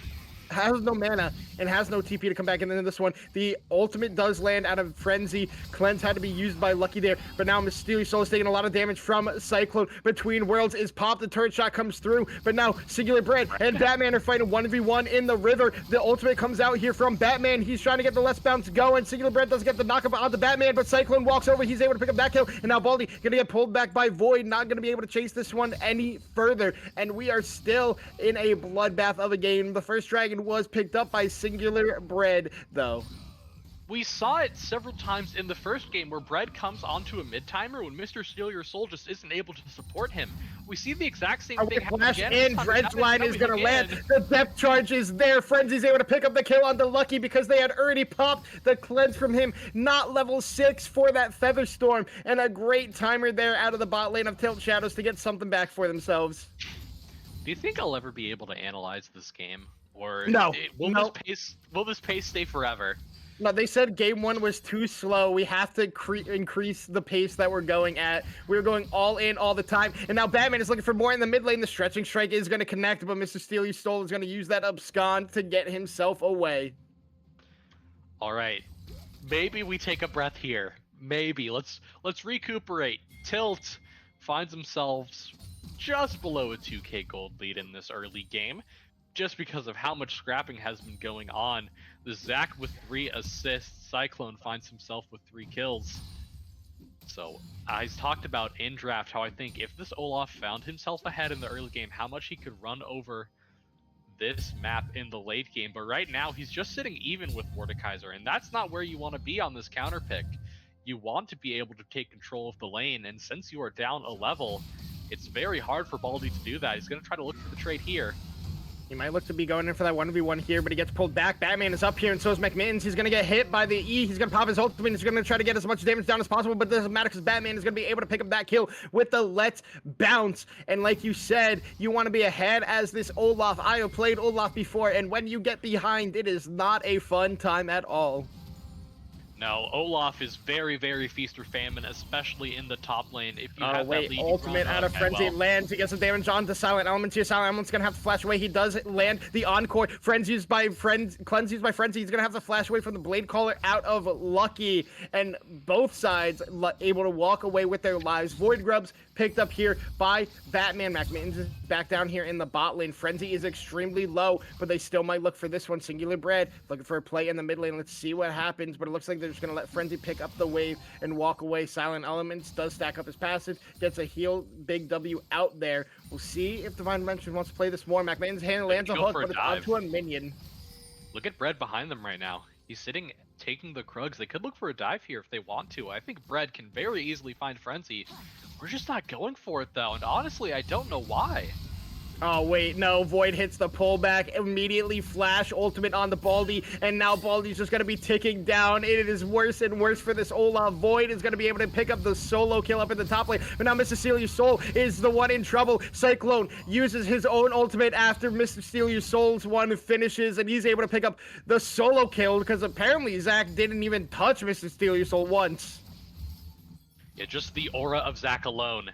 and has no TP to come back into this one. The ultimate does land out of Frenzy. Cleanse had to be used by Lucky there, but now Mysterious Soul is taking a lot of damage from Cyclone. Between Worlds is popped. The turret shot comes through, but now Singular Bread and Batman are fighting 1v1 in the river. The ultimate comes out here from Batman. He's trying to get the Let's Bounce going. Singular Bread does get the knockup on the Batman, but Cyclone walks over. He's able to pick up that kill, and now Baldy gonna get pulled back by Void. Not gonna be able to chase this one any further, and we are still in a bloodbath of a game. The first dragon was picked up by Singular Bread, though. We saw it several times in the first game where Bread comes onto a mid-timer when Mr. Steal Your Soul just isn't able to support him. We see the exact same thing happen Flash again. in, Dredge line is going to land. The depth charge is there. Frenzy's able to pick up the kill on the Lucky because they had already popped the cleanse from him. Not level 6 for that Feather Storm, and a great timer there out of the bot lane of Tilt Shadows to get something back for themselves. Do you think I'll ever be able to analyze this game? Or No. will this pace stay forever? No, they said game 1 was too slow. We have to increase the pace that we're going at. We're going all in all the time. And now Batman is looking for more in the mid lane. The stretching strike is going to connect, but Mr. Steely Stole is going to use that abscond to get himself away. All right, maybe we take a breath here. Maybe let's recuperate. Tilt finds themselves just below a 2k gold lead in this early game, just because of how much scrapping has been going on. The Zac with 3 assists, Cyclone finds himself with 3 kills. So I talked about in draft how I think if this Olaf found himself ahead in the early game, how much he could run over this map in the late game. But right now he's just sitting even with Mordekaiser, and that's not where you want to be on this counter pick. You want to be able to take control of the lane, and since you are down a level, it's very hard for Baldy to do that. He's going to try to look for the trade here. He might look to be going in for that 1v1 here, but he gets pulled back. Batman is up here, and so is McMittens. He's going to get hit by the E. He's going to pop his ultimate. He's going to try to get as much damage down as possible, but it doesn't matter because Batman is going to be able to pick up that kill with the Let's Bounce. And like you said, you want to be ahead as this Olaf. I have played Olaf before, and when you get behind, it is not a fun time at all. No, Olaf is very, very feast or famine, especially in the top lane. If you Oh, have wait, that lead, ultimate out of Frenzy. well, Lands. He gets some damage on the Silent Elements here. Silent Element's going to have to flash away. He does land the Encore. Cleanse used by Frenzy. He's going to have to flash away from the Blade Caller out of Lucky. And both sides able to walk away with their lives. Void Grubs picked up here by Batman. McMittens is back down here in the bot lane. Frenzy is extremely low, but they still might look for this one. Singular Bread looking for a play in the mid lane. Let's see what happens, but it looks like they're just going to let Frenzy pick up the wave and walk away. Silent Elements does stack up his passive, gets a heal, big W out there. We'll see if Divine Dimension wants to play this more. McMahon's hand lands a hook, but it's onto a minion. Look at Bread behind them right now. He's sitting, taking the Krugs. They could look for a dive here if they want to. I think Bread can very easily find Frenzy. We're just not going for it, though, and honestly, I don't know why. Oh, wait, no. Void hits the pullback, immediately flash ultimate on the Baldy, and now Baldy's just going to be ticking down. It is worse and worse for this Olaf. Void is going to be able to pick up the solo kill up in the top lane, but now Mr. Celia's Soul is the one in trouble. Cyclone uses his own ultimate after Mr. Celia's Soul's one finishes, and he's able to pick up the solo kill, because apparently Zach didn't even touch Mr. Celia's Soul once. Yeah, just the aura of Zach alone.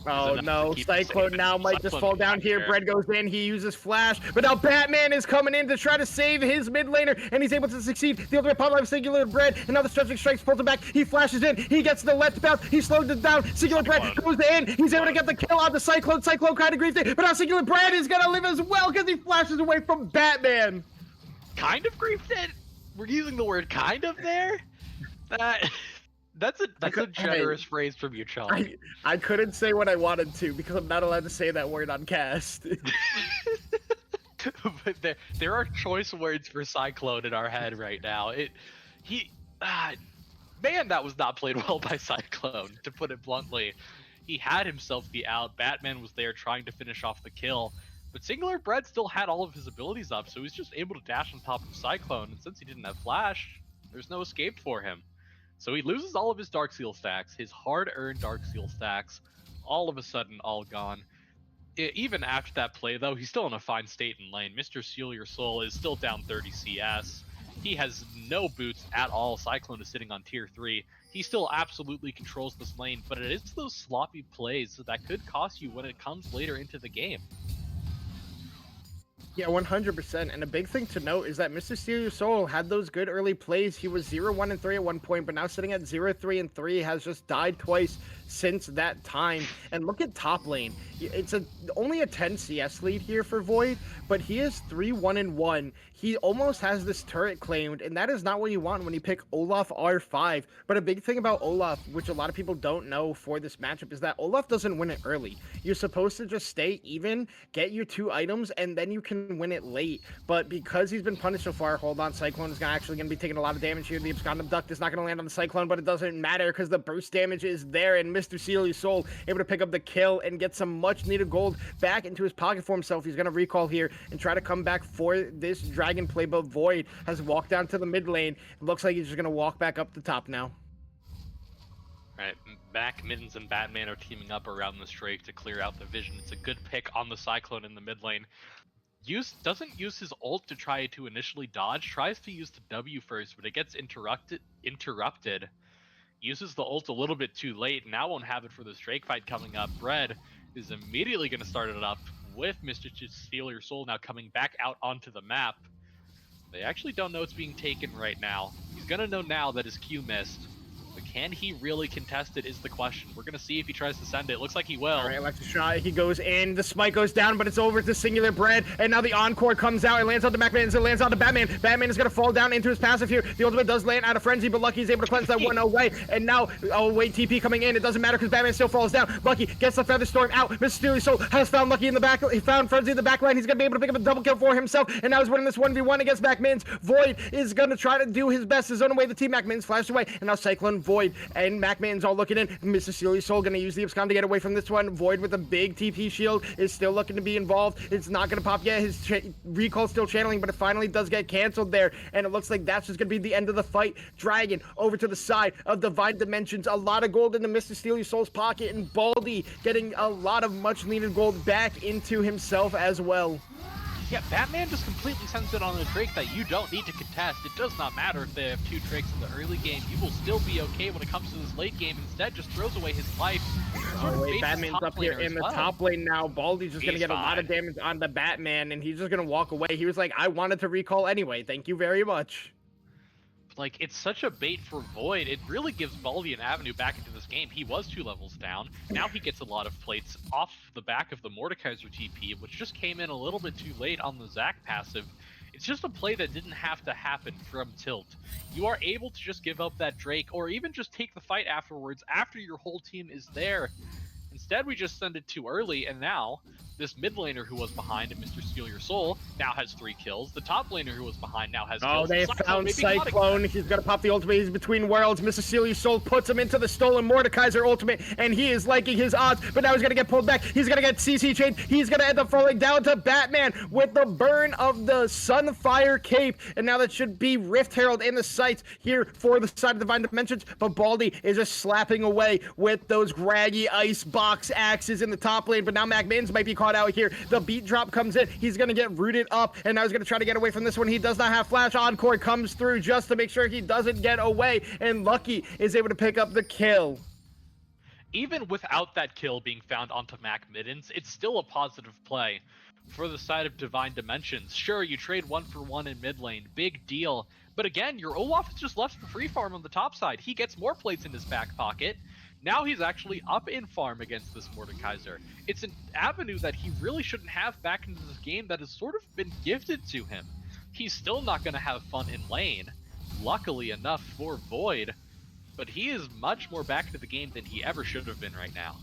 Oh no, Cyclone now might just fall down here. Bread goes in, he uses Flash, but now Batman is coming in to try to save his mid laner, and he's able to succeed. The ultimate pop life Singular Bread, and now the stretching strikes pulls him back. He flashes in, he gets the left bounce, he slows it down. Singular Bread goes in, he's able to get the kill on the Cyclone. Cyclone kind of grieves it, but now Singular Bread is gonna live as well because he flashes away from Batman. Kind of griefed it? We're using the word kind of there? That's a generous phrase from you, Charlie. I couldn't say what I wanted to because I'm not allowed to say that word on cast. But there are choice words for Cyclone in our head right now. Man, that was not played well by Cyclone, to put it bluntly. He had himself the out. Batman was there trying to finish off the kill. But Singular Bread still had all of his abilities up, so he's just able to dash on top of Cyclone. And since he didn't have Flash, there's no escape for him. So he loses all of his Dark Seal stacks, his hard-earned Dark Seal stacks, all of a sudden all gone. Even after that play, though, he's still in a fine state in lane. Mr. Seal Your Soul is still down 30 CS. He has no boots at all. Cyclone is sitting on tier 3. He still absolutely controls this lane, but it is those sloppy plays that could cost you when it comes later into the game. Yeah, 100%. And a big thing to note is that Mr. Steal Soul had those good early plays. He was 0-1-3 at one point, but now sitting at 0-3-3, has just died twice since that time. And look at top lane. It's only a 10 CS lead here for Void, but he is 3-1-1. He almost has this turret claimed, and that is not what you want when you pick Olaf R5. But a big thing about Olaf, which a lot of people don't know for this matchup, is that Olaf doesn't win it early. You're supposed to just stay even, get your 2 items, and then you can win it late. But because he's been punished so far, hold on, Cyclone is actually going to be taking a lot of damage here. The Abscond Duct is not going to land on the Cyclone, but it doesn't matter because the burst damage is there, and Mr. Celia's Soul able to pick up the kill and get some much needed gold back into his pocket for himself. He's going to recall here and try to come back for this dragon play, but Void has walked down to the mid lane. It looks like he's just going to walk back up the top now. Right, Mac, Mittens, and Batman are teaming up around this Drake to clear out the vision. It's a good pick on the Cyclone in the mid lane. Doesn't use his ult to try to initially dodge, tries to use the W first, but it gets interrupted. Uses the ult a little bit too late, now won't have it for this Drake fight coming up. Bread is immediately going to start it up with Mr. Steal Your Soul now coming back out onto the map. They actually don't know it's being taken right now. He's going to know now that his Q missed. But can he really contest it is the question. We're going to see if he tries to send it. Looks like he will. All right, electric shot. He goes in. The spike goes down, but it's over to Singular Bread. And now the Encore comes out. It lands on the Batman. It lands on the Batman. Batman is going to fall down into his passive here. The ultimate does land out of Frenzy, but Lucky is able to cleanse that one away. And now, oh wait, TP coming in. It doesn't matter because Batman still falls down. Lucky gets the Feather Storm out. Mr. Steely Soul has found Lucky in the back. He found Frenzy in the back line. He's going to be able to pick up a double kill for himself. And now he's winning this 1v1 against MacMins. Void is going to try to do his best to zone away the team. MacMins flashed away. And now Cyclone, Void, and MacMan's all looking in. Mr. Celia's Soul going to use the Abscond to get away from this one. Void with a big TP shield is still looking to be involved. It's not going to pop yet. His recall still channeling, but it finally does get canceled there. And it looks like that's just going to be the end of the fight. Dragon over to the side of Divine Dimensions. A lot of gold into Mr. Celia's Soul's pocket, and Baldy getting a lot of much needed gold back into himself as well. Yeah, Batman just completely sends it on the Drake that you don't need to contest. It does not matter if they have 2 Drakes in the early game. You will still be okay when it comes to this late game. Instead, just throws away his life. Oh, wait, Batman's up here in the top lane now. Baldy's just going to get a lot of damage on the Batman, and he's just going to walk away. He was like, I wanted to recall anyway. Thank you very much. like, it's such a bait for Void. It really gives Baldi an avenue back into this game. He was 2 levels down. Now he gets a lot of plates off the back of the Mordekaiser TP, which just came in a little bit too late on the Zac passive. It's just a play that didn't have to happen from Tilt. You are able to just give up that Drake, or even just take the fight afterwards after your whole team is there. Instead, we just send it too early, and now this mid laner who was behind, Mr. Steal Your Soul, now has 3 kills. The top laner who was behind now has kills. Oh, they found Cyclone. He's going to pop the ultimate. He's between worlds. Mr. Steal Your Soul puts him into the stolen Mordekaiser ultimate, and he is liking his odds, but now he's going to get pulled back. He's going to get CC changed. He's going to end up falling down to Batman with the burn of the Sunfire Cape, and now that should be Rift Herald in the sights here for the side of Divine Dimensions, but Baldi is just slapping away with those graggy ice box axes in the top lane, but now MacMins might be caught out here. The beat drop comes in. He's going to get rooted up, and now he's going to try to get away from this one. He does not have flash. Encore comes through just to make sure he doesn't get away, and Lucky is able to pick up the kill. Even without that kill being found onto Mac Middens, it's still a positive play for the side of Divine Dimensions. Sure, you trade 1-for-1 in mid lane, big deal, but again, your Olaf is just left for free farm on the top side. He gets more plates in his back pocket. Now he's actually up in farm against this Mordekaiser. It's an avenue that he really shouldn't have back into this game that has sort of been gifted to him. He's still not going to have fun in lane, luckily enough for Void, but he is much more back into the game than he ever should have been right now.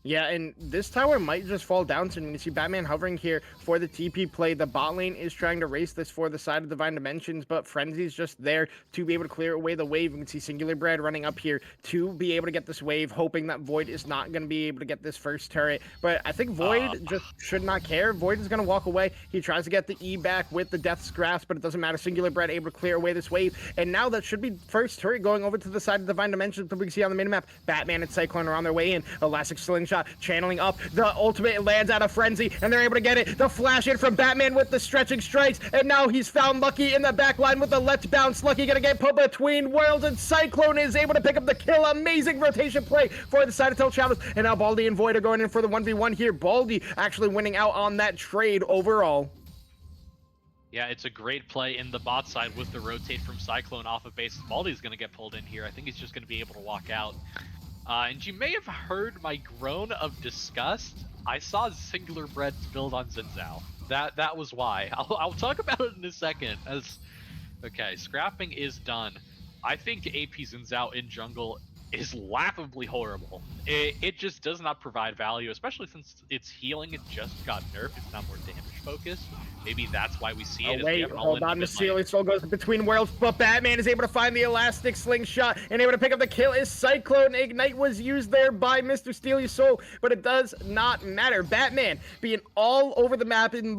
Yeah, and this tower might just fall down soon. You see Batman hovering here for the TP play. The bot lane is trying to race this for the side of Divine Dimensions, but Frenzy's just there to be able to clear away the wave. You can see Singular Bread running up here to be able to get this wave, hoping that Void is not going to be able to get this first turret. But I think Void just should not care. Void is going to walk away. He tries to get the E back with the Death's Grasp, but it doesn't matter. Singular Bread able to clear away this wave. And now that should be first turret going over to the side of Divine Dimensions, but we can see on the minimap, Batman and Cyclone are on their way in. Elastic Slingshot channeling up, the ultimate lands out of Frenzy, and they're able to get it. The flash in from Batman with the stretching strikes, and now he's found Lucky in the back line with the Let's Bounce. Lucky gonna get put between worlds, and Cyclone is able to pick up the kill. Amazing rotation play for the side of Tilt Shadows, and now Baldi and Void are going in for the 1v1 here. Baldi actually winning out on that trade overall. Yeah, it's a great play in the bot side with the rotate from Cyclone off of base. Baldi's going to get pulled in here. I think he's just going to be able to walk out. And you may have heard my groan of disgust. I saw Singular Bread's build on Xin Zhao. That was why. I'll talk about it in a second. Okay, scrapping is done. I think AP Xin Zhao in jungle is laughably horrible. It just does not provide value, especially since its healing just got nerfed. It's not more damage focused. Maybe that's why we see it. Wait, hold on. The Steely Soul goes between worlds, but Batman is able to find the Elastic Slingshot and able to pick up the kill. Is Cyclone Ignite was used there by Mr. Steely Soul, but it does not matter. Batman being all over the map in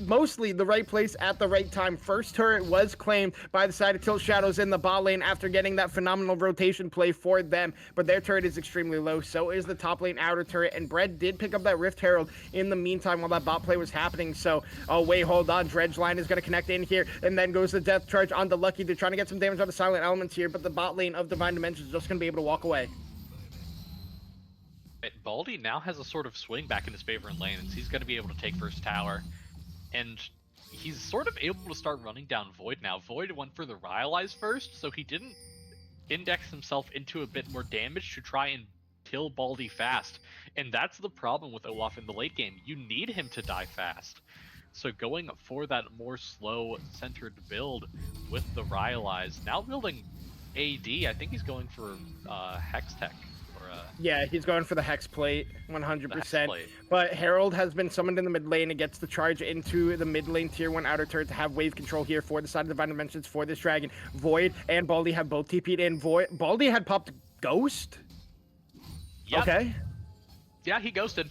mostly the right place at the right time. First turret was claimed by the side of Tilt Shadows in the bot lane after getting that phenomenal rotation play for them, but their turret is extremely low. So is the top lane outer turret, and Bread did pick up that Rift Herald in the meantime while that bot play was happening. So, oh wait, hold on. Dredge line is going to connect in here, and then goes the Death Charge onto Lucky. They're trying to get some damage on the Silent Elements here, but the bot lane of Divine Dimensions is just going to be able to walk away. Baldi now has a sort of swing back in his favor in lanes. He's going to be able to take first tower, and he's sort of able to start running down Void now. Void went for the Ryalize first, so he didn't index himself into a bit more damage to try and kill Baldi fast. And that's the problem with Olaf in the late game. You need him to die fast. So going for that more slow-centered build with the Ryalize, now building AD, I think he's going for Hex Tech. Yeah, he's going for the Hex Plate, 100%. Hex Plate. But Herald has been summoned in the mid lane and gets the charge into the mid lane tier 1 outer turret to have wave control here for the side of Divine Dimensions for this dragon. Void and Baldi have both TP'd in. Baldi had popped Ghost? Yep. Okay. Yeah, he ghosted.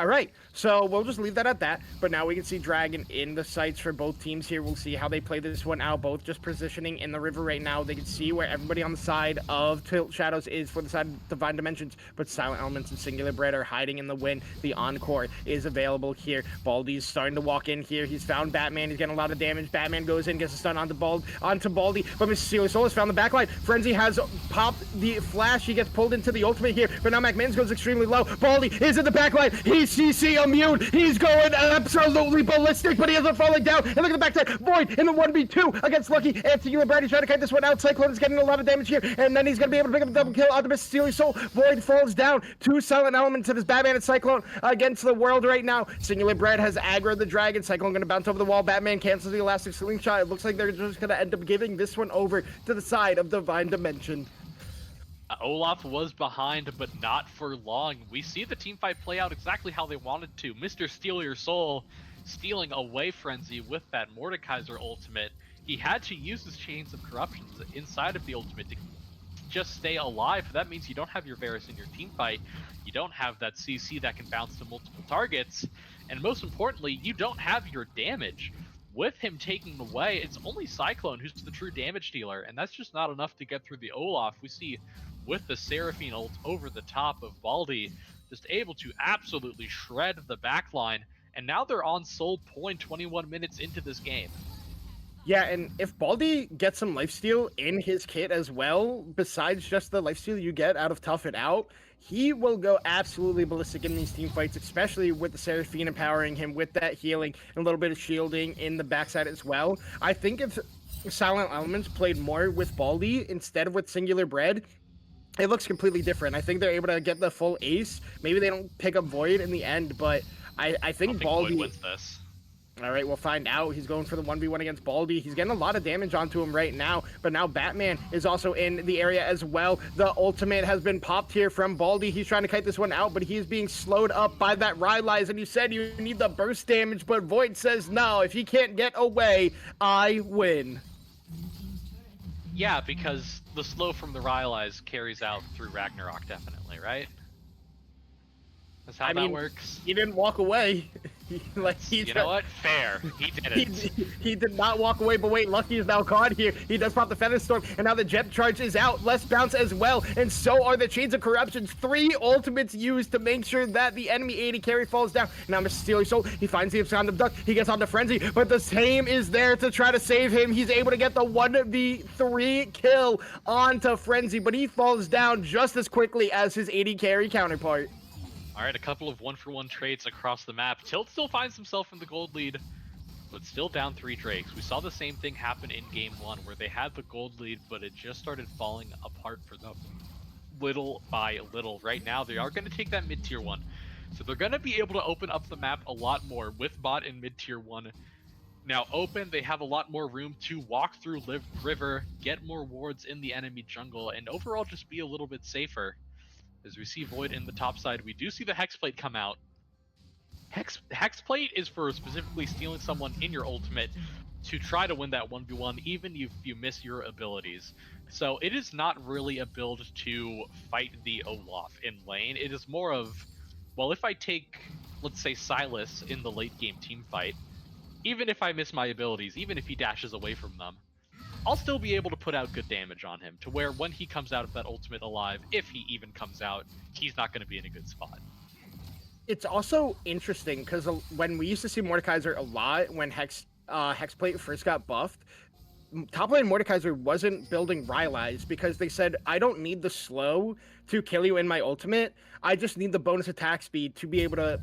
All right, so we'll just leave that at that. But now we can see Dragon in the sights for both teams here. We'll see how they play this one out. Both just positioning in the river right now. They can see where everybody on the side of Tilt Shadows is for the side of Divine Dimensions. But Silent Elements and Singular Bread are hiding in the wind. The Encore is available here. Baldi's starting to walk in here. He's found Batman. He's getting a lot of damage. Batman goes in, gets a stun onto Baldi. But Mr. Steely Soul has found the backline. Frenzy has popped the flash. He gets pulled into the ultimate here. But now MacMins goes extremely low. Baldi is in the backline. He's CC immune. He's going absolutely ballistic, but he isn't falling down. And look at the backside. Void in the 1v2 against Lucky. And Singular Brad, he's trying to kite this one out. Cyclone is getting a lot of damage here. And then he's going to be able to pick up a double kill on the Mr. Steely Soul. Void falls down. 2 silent elements of his Batman and Cyclone against the world right now. Singular Brad has aggroed the dragon. Cyclone going to bounce over the wall. Batman cancels the elastic slingshot. It looks like they're just going to end up giving this one over to the side of Divine Dimension. Olaf was behind, but not for long. We see the team fight play out exactly how they wanted to. Mr. Steal Your Soul stealing away Frenzy with that Mordekaiser ultimate. He had to use his Chains of Corruptions inside of the ultimate to just stay alive. That means you don't have your Varus in your team fight. You don't have that CC that can bounce to multiple targets. And most importantly, you don't have your damage. With him taking away, it's only Cyclone who's the true damage dealer, and that's just not enough to get through the Olaf. We see with the Seraphine ult over the top of Baldi, just able to absolutely shred the backline, and now they're on Soul Point 21 minutes into this game. Yeah, and if Baldi gets some lifesteal in his kit as well, besides just the lifesteal you get out of Tough It Out, he will go absolutely ballistic in these team fights, especially with the Seraphine empowering him with that healing and a little bit of shielding in the backside as well. I think if Silent Elements played more with Baldi instead of with Singular Bread, it looks completely different. I think they're able to get the full ace. Maybe they don't pick up Void in the end, but I think Baldi Void wins this. All right, we'll find out. He's going for the 1v1 against Baldi. He's getting a lot of damage onto him right now, but now Batman is also in the area as well. The ultimate has been popped here from Baldi. He's trying to kite this one out, but he's being slowed up by that Rylai's, and you said you need the burst damage, but Void says no. If he can't get away, I win. Yeah, because the slow from the Rylai's carries out through Ragnarok, definitely, right? That's how that works. He didn't walk away. You know what? Fair. He didn't. He did not walk away, but wait, Lucky is now caught here. He does pop the Feather Storm, and now the Jet Charge is out. Less bounce as well, and so are the Chains of Corruptions. 3 ultimates used to make sure that the enemy AD carry falls down. Now Mr. Steely Soul, he finds the Abscond Abduct. He gets onto Frenzy, but the same is there to try to save him. He's able to get the 1v3 kill onto Frenzy, but he falls down just as quickly as his AD carry counterpart. All right, a couple of 1-for-1 trades across the map. Tilt still finds himself in the gold lead, but still down 3 Drakes. We saw the same thing happen in Game 1, where they had the gold lead, but it just started falling apart for them little by little. Right now, they are going to take that mid-tier 1. So they're going to be able to open up the map a lot more with bot in mid-tier 1. Now open, they have a lot more room to walk through river, get more wards in the enemy jungle, and overall just be a little bit safer. As we see Void in the top side, we do see the Hexplate come out. Hexplate is for specifically stealing someone in your ultimate to try to win that 1v1, even if you miss your abilities. So it is not really a build to fight the Olaf in lane. It is more of, well, if I take, let's say, Silas in the late game team fight, even if I miss my abilities, even if he dashes away from them, I'll still be able to put out good damage on him, to where when he comes out of that ultimate alive, if he even comes out, he's not going to be in a good spot. It's also interesting because when we used to see Mordekaiser a lot when Hexplate first got buffed, top lane Mordekaiser wasn't building Rylai's because they said, I don't need the slow to kill you in my ultimate. I just need the bonus attack speed to be able to,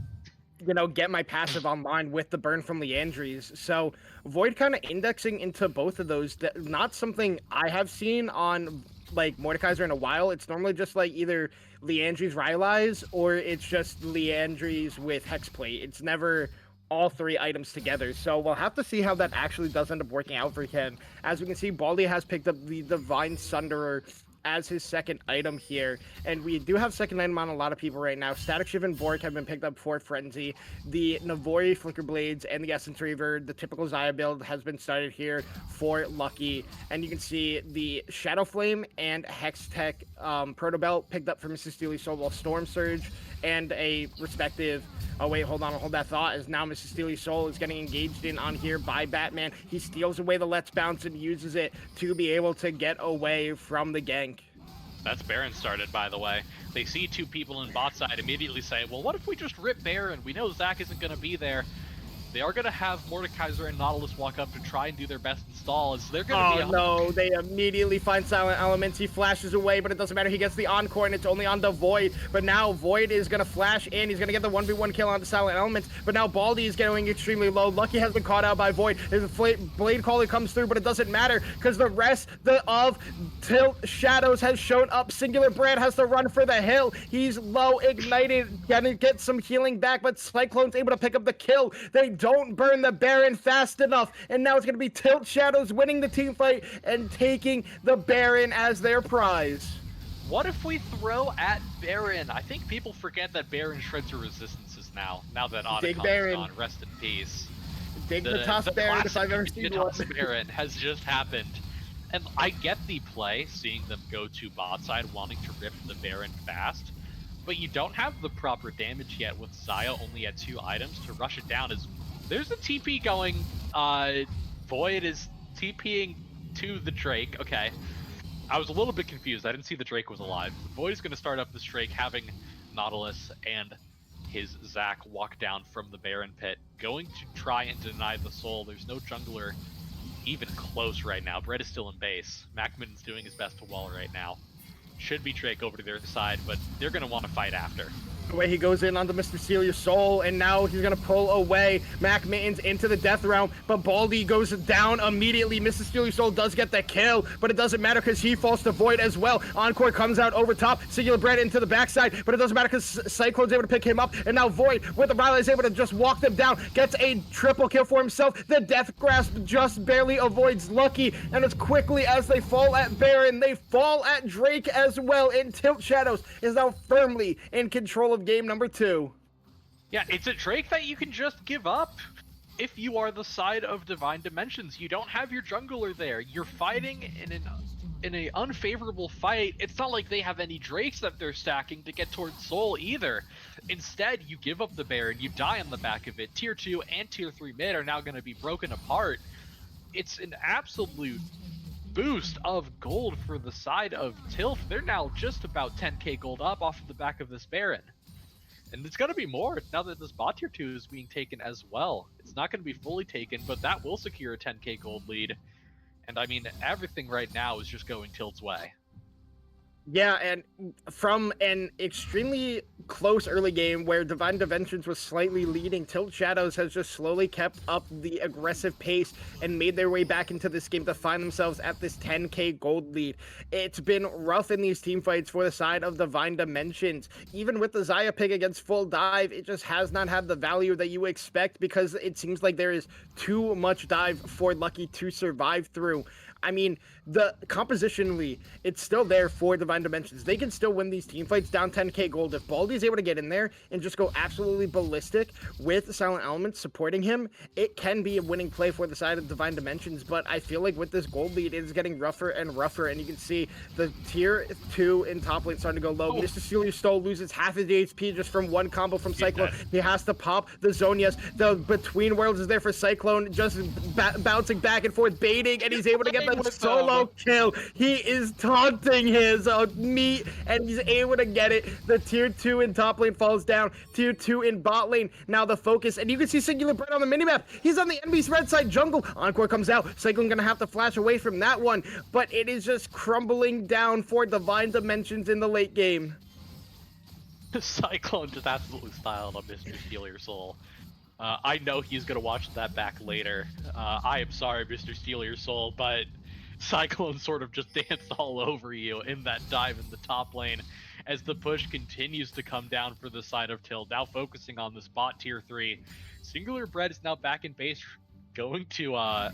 you know, get my passive online with the burn from Leandries. So Void kind of indexing into both of those, not something I have seen on like Mordekaiser in a while. It's normally just like either Leandries Rylai's or it's just Leandries with Hexplate. It's never all 3 items together. So we'll have to see how that actually does end up working out for him. As we can see, Baldi has picked up the Divine Sunderer as his second item here, and we do have second item on a lot of people right now. Static Shiv and Bork have been picked up for Frenzy. The Navori Flicker Blades and the Essence Reaver, the typical Xayah build, has been started here for Lucky, and you can see the Shadow Flame and Hextech Proto Belt picked up for Mrs. Steely Soul, while Storm Surge and a respective, oh wait, hold on, hold that thought, as now Mrs. Steely Soul is getting engaged in on here by Batman. He steals away the Let's Bounce and uses it to be able to get away from the gank. That's Baron started, by the way. They see 2 people in bot side, immediately say, well, what if we just rip Baron? We know Zach isn't going to be there. they are going to have Mordekaiser and Nautilus walk up to try and do their best install, as they're going to Oh be no, they immediately find Silent Elements. He flashes away, but it doesn't matter. He gets the Encore, and it's only on the Void. But now Void is going to flash in. He's going to get the 1v1 kill on the Silent Elements. But now Baldy is going extremely low. Lucky has been caught out by Void. His Blade Caller comes through, but it doesn't matter because the rest of Tilt Shadows has shown up. Singular Brand has to run for the hill. He's low, ignited, gonna get some healing back, but Cyclone's able to pick up the kill. They don't burn the Baron fast enough, and now it's gonna be Tilt Shadows winning the team fight and taking the Baron as their prize. What if we throw at Baron? I think people forget that Baron shreds your resistances now that Dig Otacon is Baron. gone. Rest in peace. Dig the toss Baron if I've ever seen one. Toss Baron has just happened. And I get the play, seeing them go to bot side, wanting to rip the Baron fast, but you don't have the proper damage yet with Xayah only at 2 items to rush it down. As there's a TP going, Void is TPing to the Drake. Okay, I was a little bit confused. I didn't see the Drake was alive. Void is going to start up this Drake, having Nautilus and his Zac walk down from the Baron pit, going to try and deny the soul. There's no jungler even close right now. Brett is still in base. Macmin's doing his best to wall right now. Should be Drake over to their side, but they're going to want to fight after. The way he goes in on the Mr. Steal Your Soul, and now he's gonna pull away Mac Mittens into the death realm, but Baldy goes down immediately. Mr. Steal Your Soul does get the kill, but it doesn't matter because he falls to Void as well. Encore comes out over top, Singular Bread into the backside, but it doesn't matter because Cyclone's able to pick him up, and now Void with the Riley is able to just walk them down, gets a triple kill for himself. The Death Grasp just barely avoids Lucky, and as quickly as they fall at Baron, they fall at Drake as well, and Tilt Shadows is now firmly in control of game number 2. Yeah, it's a Drake that you can just give up. If you are the side of Divine Dimensions, you don't have your jungler there. You're fighting in an unfavorable fight. It's not like they have any Drakes that they're stacking to get towards Soul either. Instead, you give up the Baron, you die on the back of it. Tier 2 and Tier 3 mid are now going to be broken apart. It's an absolute boost of gold for the side of Tilth. They're now just about 10k gold up off of the back of this Baron. And it's going to be more now that this bot tier 2 is being taken as well. It's not going to be fully taken, but that will secure a 10k gold lead. And I mean, everything right now is just going Tilt's way. Yeah, and from an extremely close early game where Divine Dimensions was slightly leading, Tilt Shadows has just slowly kept up the aggressive pace and made their way back into this game to find themselves at this 10k gold lead. It's been rough in these team fights for the side of Divine Dimensions. Even with the Xayah pick against Full Dive, it just has not had the value that you expect because it seems like there is too much dive for Lucky to survive through. I mean, the compositionally, it's still there for Divine Dimensions. They can still win these team fights down 10k gold. If Baldy's able to get in there and just go absolutely ballistic with Silent Elements supporting him, it can be a winning play for the side of Divine Dimensions. But I feel like with this gold lead, it is getting rougher and rougher. And you can see the tier 2 in top lane starting to go low. Oh. Mr. Steal Your Soul loses half his HP just from one combo from Cyclone. He has to pop the Zonias. The Between Worlds is there for Cyclone, just bouncing back and forth, baiting, and he's able to get the solo kill. He is taunting his meat, and he's able to get it. The tier 2 in top lane falls down. Tier 2 in bot lane. Now the focus, and you can see Singular Bread on the minimap. He's on the enemy's red side jungle. Encore comes out. Cyclone gonna have to flash away from that one, but it is just crumbling down for Divine Dimensions in the late game. Cyclone just absolutely styled on Mr. Steal Your Soul. I know he's going to watch that back later. I am sorry, Mr. Steal Your Soul, but Cyclone sort of just danced all over you in that dive in the top lane as the push continues to come down for the side of Tilt, now focusing on this bot tier 3. Singular Bread is now back in base, going to, I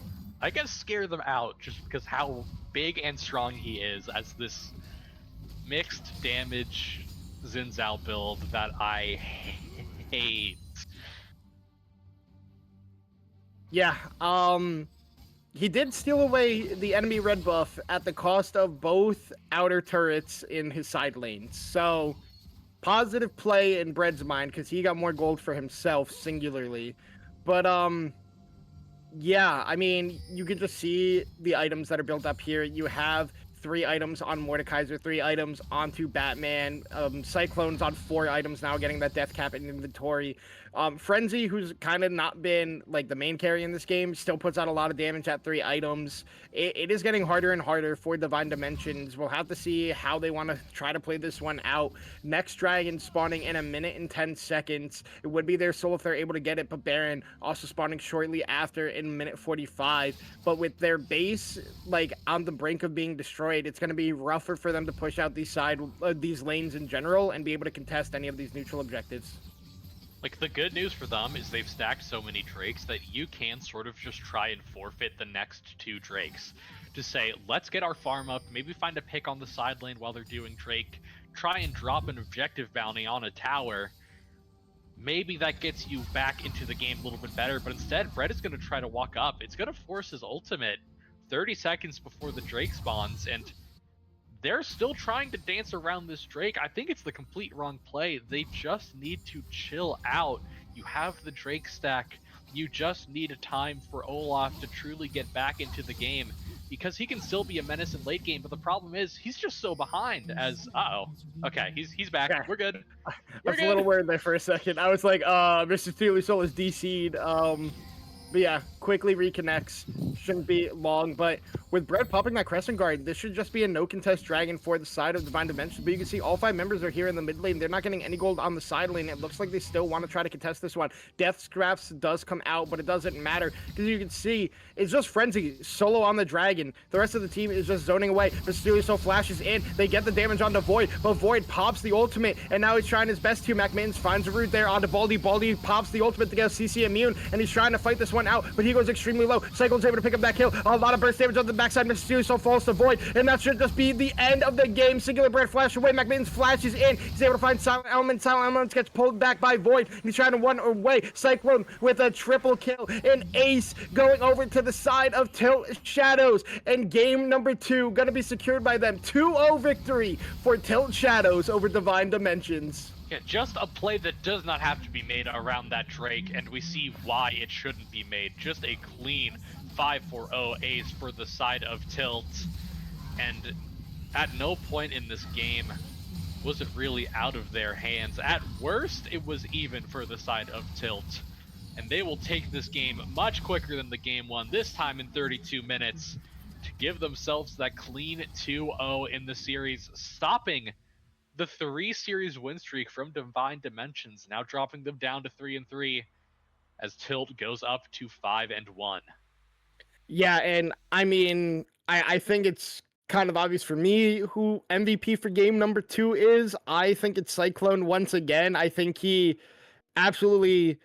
guess, scare them out just because how big and strong he is as this mixed damage Xin Zhao build that I hate. Yeah, he did steal away the enemy red buff at the cost of both outer turrets in his side lanes. So, positive play in Bread's mind because he got more gold for himself singularly. But, yeah, I mean, you can just see the items that are built up here. You have 3 items on Mordekaiser, 3 items onto Batman. Cyclone's on 4 items now, getting that death cap in inventory. Frenzy, who's kind of not been like the main carry in this game, still puts out a lot of damage at 3 items. It is getting harder and harder for Divine Dimensions. We'll have to see how they want to try to play this one out. Next Dragon spawning in 1 minute and 10 seconds. It would be their soul if they're able to get it, but Baron also spawning shortly after in 1:45. But with their base like on the brink of being destroyed, it's going to be rougher for them to push out these lanes in general and be able to contest any of these neutral objectives. Like, the good news for them is they've stacked so many Drakes that you can sort of just try and forfeit the next 2 Drakes. To say, let's get our farm up, maybe find a pick on the side lane while they're doing Drake, try and drop an objective bounty on a tower. Maybe that gets you back into the game a little bit better, but instead, Brett is going to try to walk up. It's going to force his ultimate 30 seconds before the Drake spawns, and they're still trying to dance around this Drake. I think it's the complete wrong play. They just need to chill out. You have the Drake stack. You just need a time for Olaf to truly get back into the game, because he can still be a menace in late game, but the problem is he's just so behind as okay, he's back. Yeah. We're good. I was a little worried there for a second. I was like, Mr. Steely Soul is DC'd. But yeah, quickly reconnects. Shouldn't be long, but with Brett popping that Crescent Guard, this should just be a no contest Dragon for the side of Divine Dimensions. But you can see all 5 members are here in the mid lane. They're not getting any gold on the side lane. It looks like they still want to try to contest this one. Death Scraps does come out, but it doesn't matter because you can see it's just Frenzy solo on the Dragon. The rest of the team is just zoning away. But Steely Soul flashes in. They get the damage onto Void, but Void pops the ultimate, and now he's trying his best to. Mac Mittens finds a route there onto Baldy. Baldy pops the ultimate to get CC immune, and he's trying to fight this one out, but he goes extremely low. Cyclone's able to pick up that kill. A lot of burst damage on the backside. Mr. Steely Soul falls to Void, and that should just be the end of the game. Singular Bread flash away. Mac Mittens flashes in. He's able to find Silent Element. Silent Element gets pulled back by Void. He's trying to run away. Cyclone with a triple kill. An ace going over to the side of Tilt Shadows. And game number 2 going to be secured by them. 2-0 victory for Tilt Shadows over Divine Dimensions. Yeah, just a play that does not have to be made around that Drake, and we see why it shouldn't be made. Just a clean 5-4-0 ace for the side of Tilt. And at no point in this game was it really out of their hands. At worst, it was even for the side of Tilt. And they will take this game much quicker than the game one, this time in 32 minutes, to give themselves that clean 2-0 in the series, stopping the 3 series win streak from Divine Dimensions, now dropping them down to 3-3 as Tilt goes up to 5-1. Yeah, and I mean, I think it's kind of obvious for me who MVP for game number 2 is. I think it's Cyclone once again. I think he absolutely,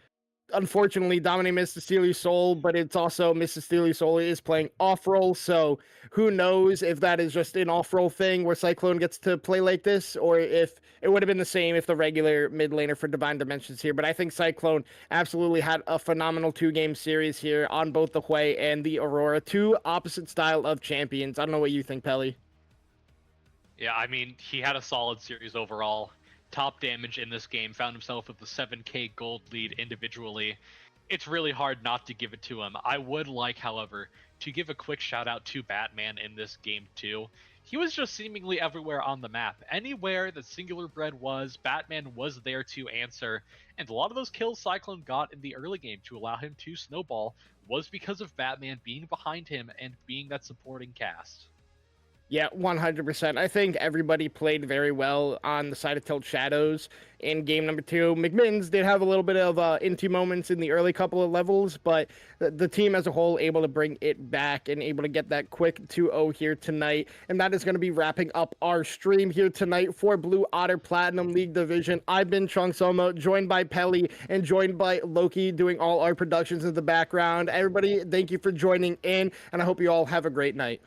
unfortunately, dominated Mr. Steely Soul, but it's also Mr. Steely Soul is playing off-roll, so who knows if that is just an off-roll thing where Cyclone gets to play like this, or if it would have been the same if the regular mid laner for Divine Dimensions here. But I think Cyclone absolutely had a phenomenal 2-game series here on both the Hui and the Aurora. 2 opposite style of champions. I don't know what you think, Pelly. Yeah, I mean, he had a solid series overall. Top damage in this game, found himself with the 7k gold lead individually. It's really hard not to give it to him. I would like, however, to give a quick shout out to Batman in this game too. He was just seemingly everywhere on the map. Anywhere that Singular Bread was, Batman was there to answer. And a lot of those kills Cyclone got in the early game to allow him to snowball was because of Batman being behind him and being that supporting cast. Yeah, 100%. I think everybody played very well on the side of Tilt Shadows in game number 2. McMittens did have a little bit of inty moments in the early couple of levels, but the team as a whole able to bring it back and able to get that quick 2-0 here tonight. And that is going to be wrapping up our stream here tonight for Blue Otter Platinum League Division. I've been Chungsoma, joined by Pelly and joined by Loki doing all our productions in the background. Everybody, thank you for joining in, and I hope you all have a great night.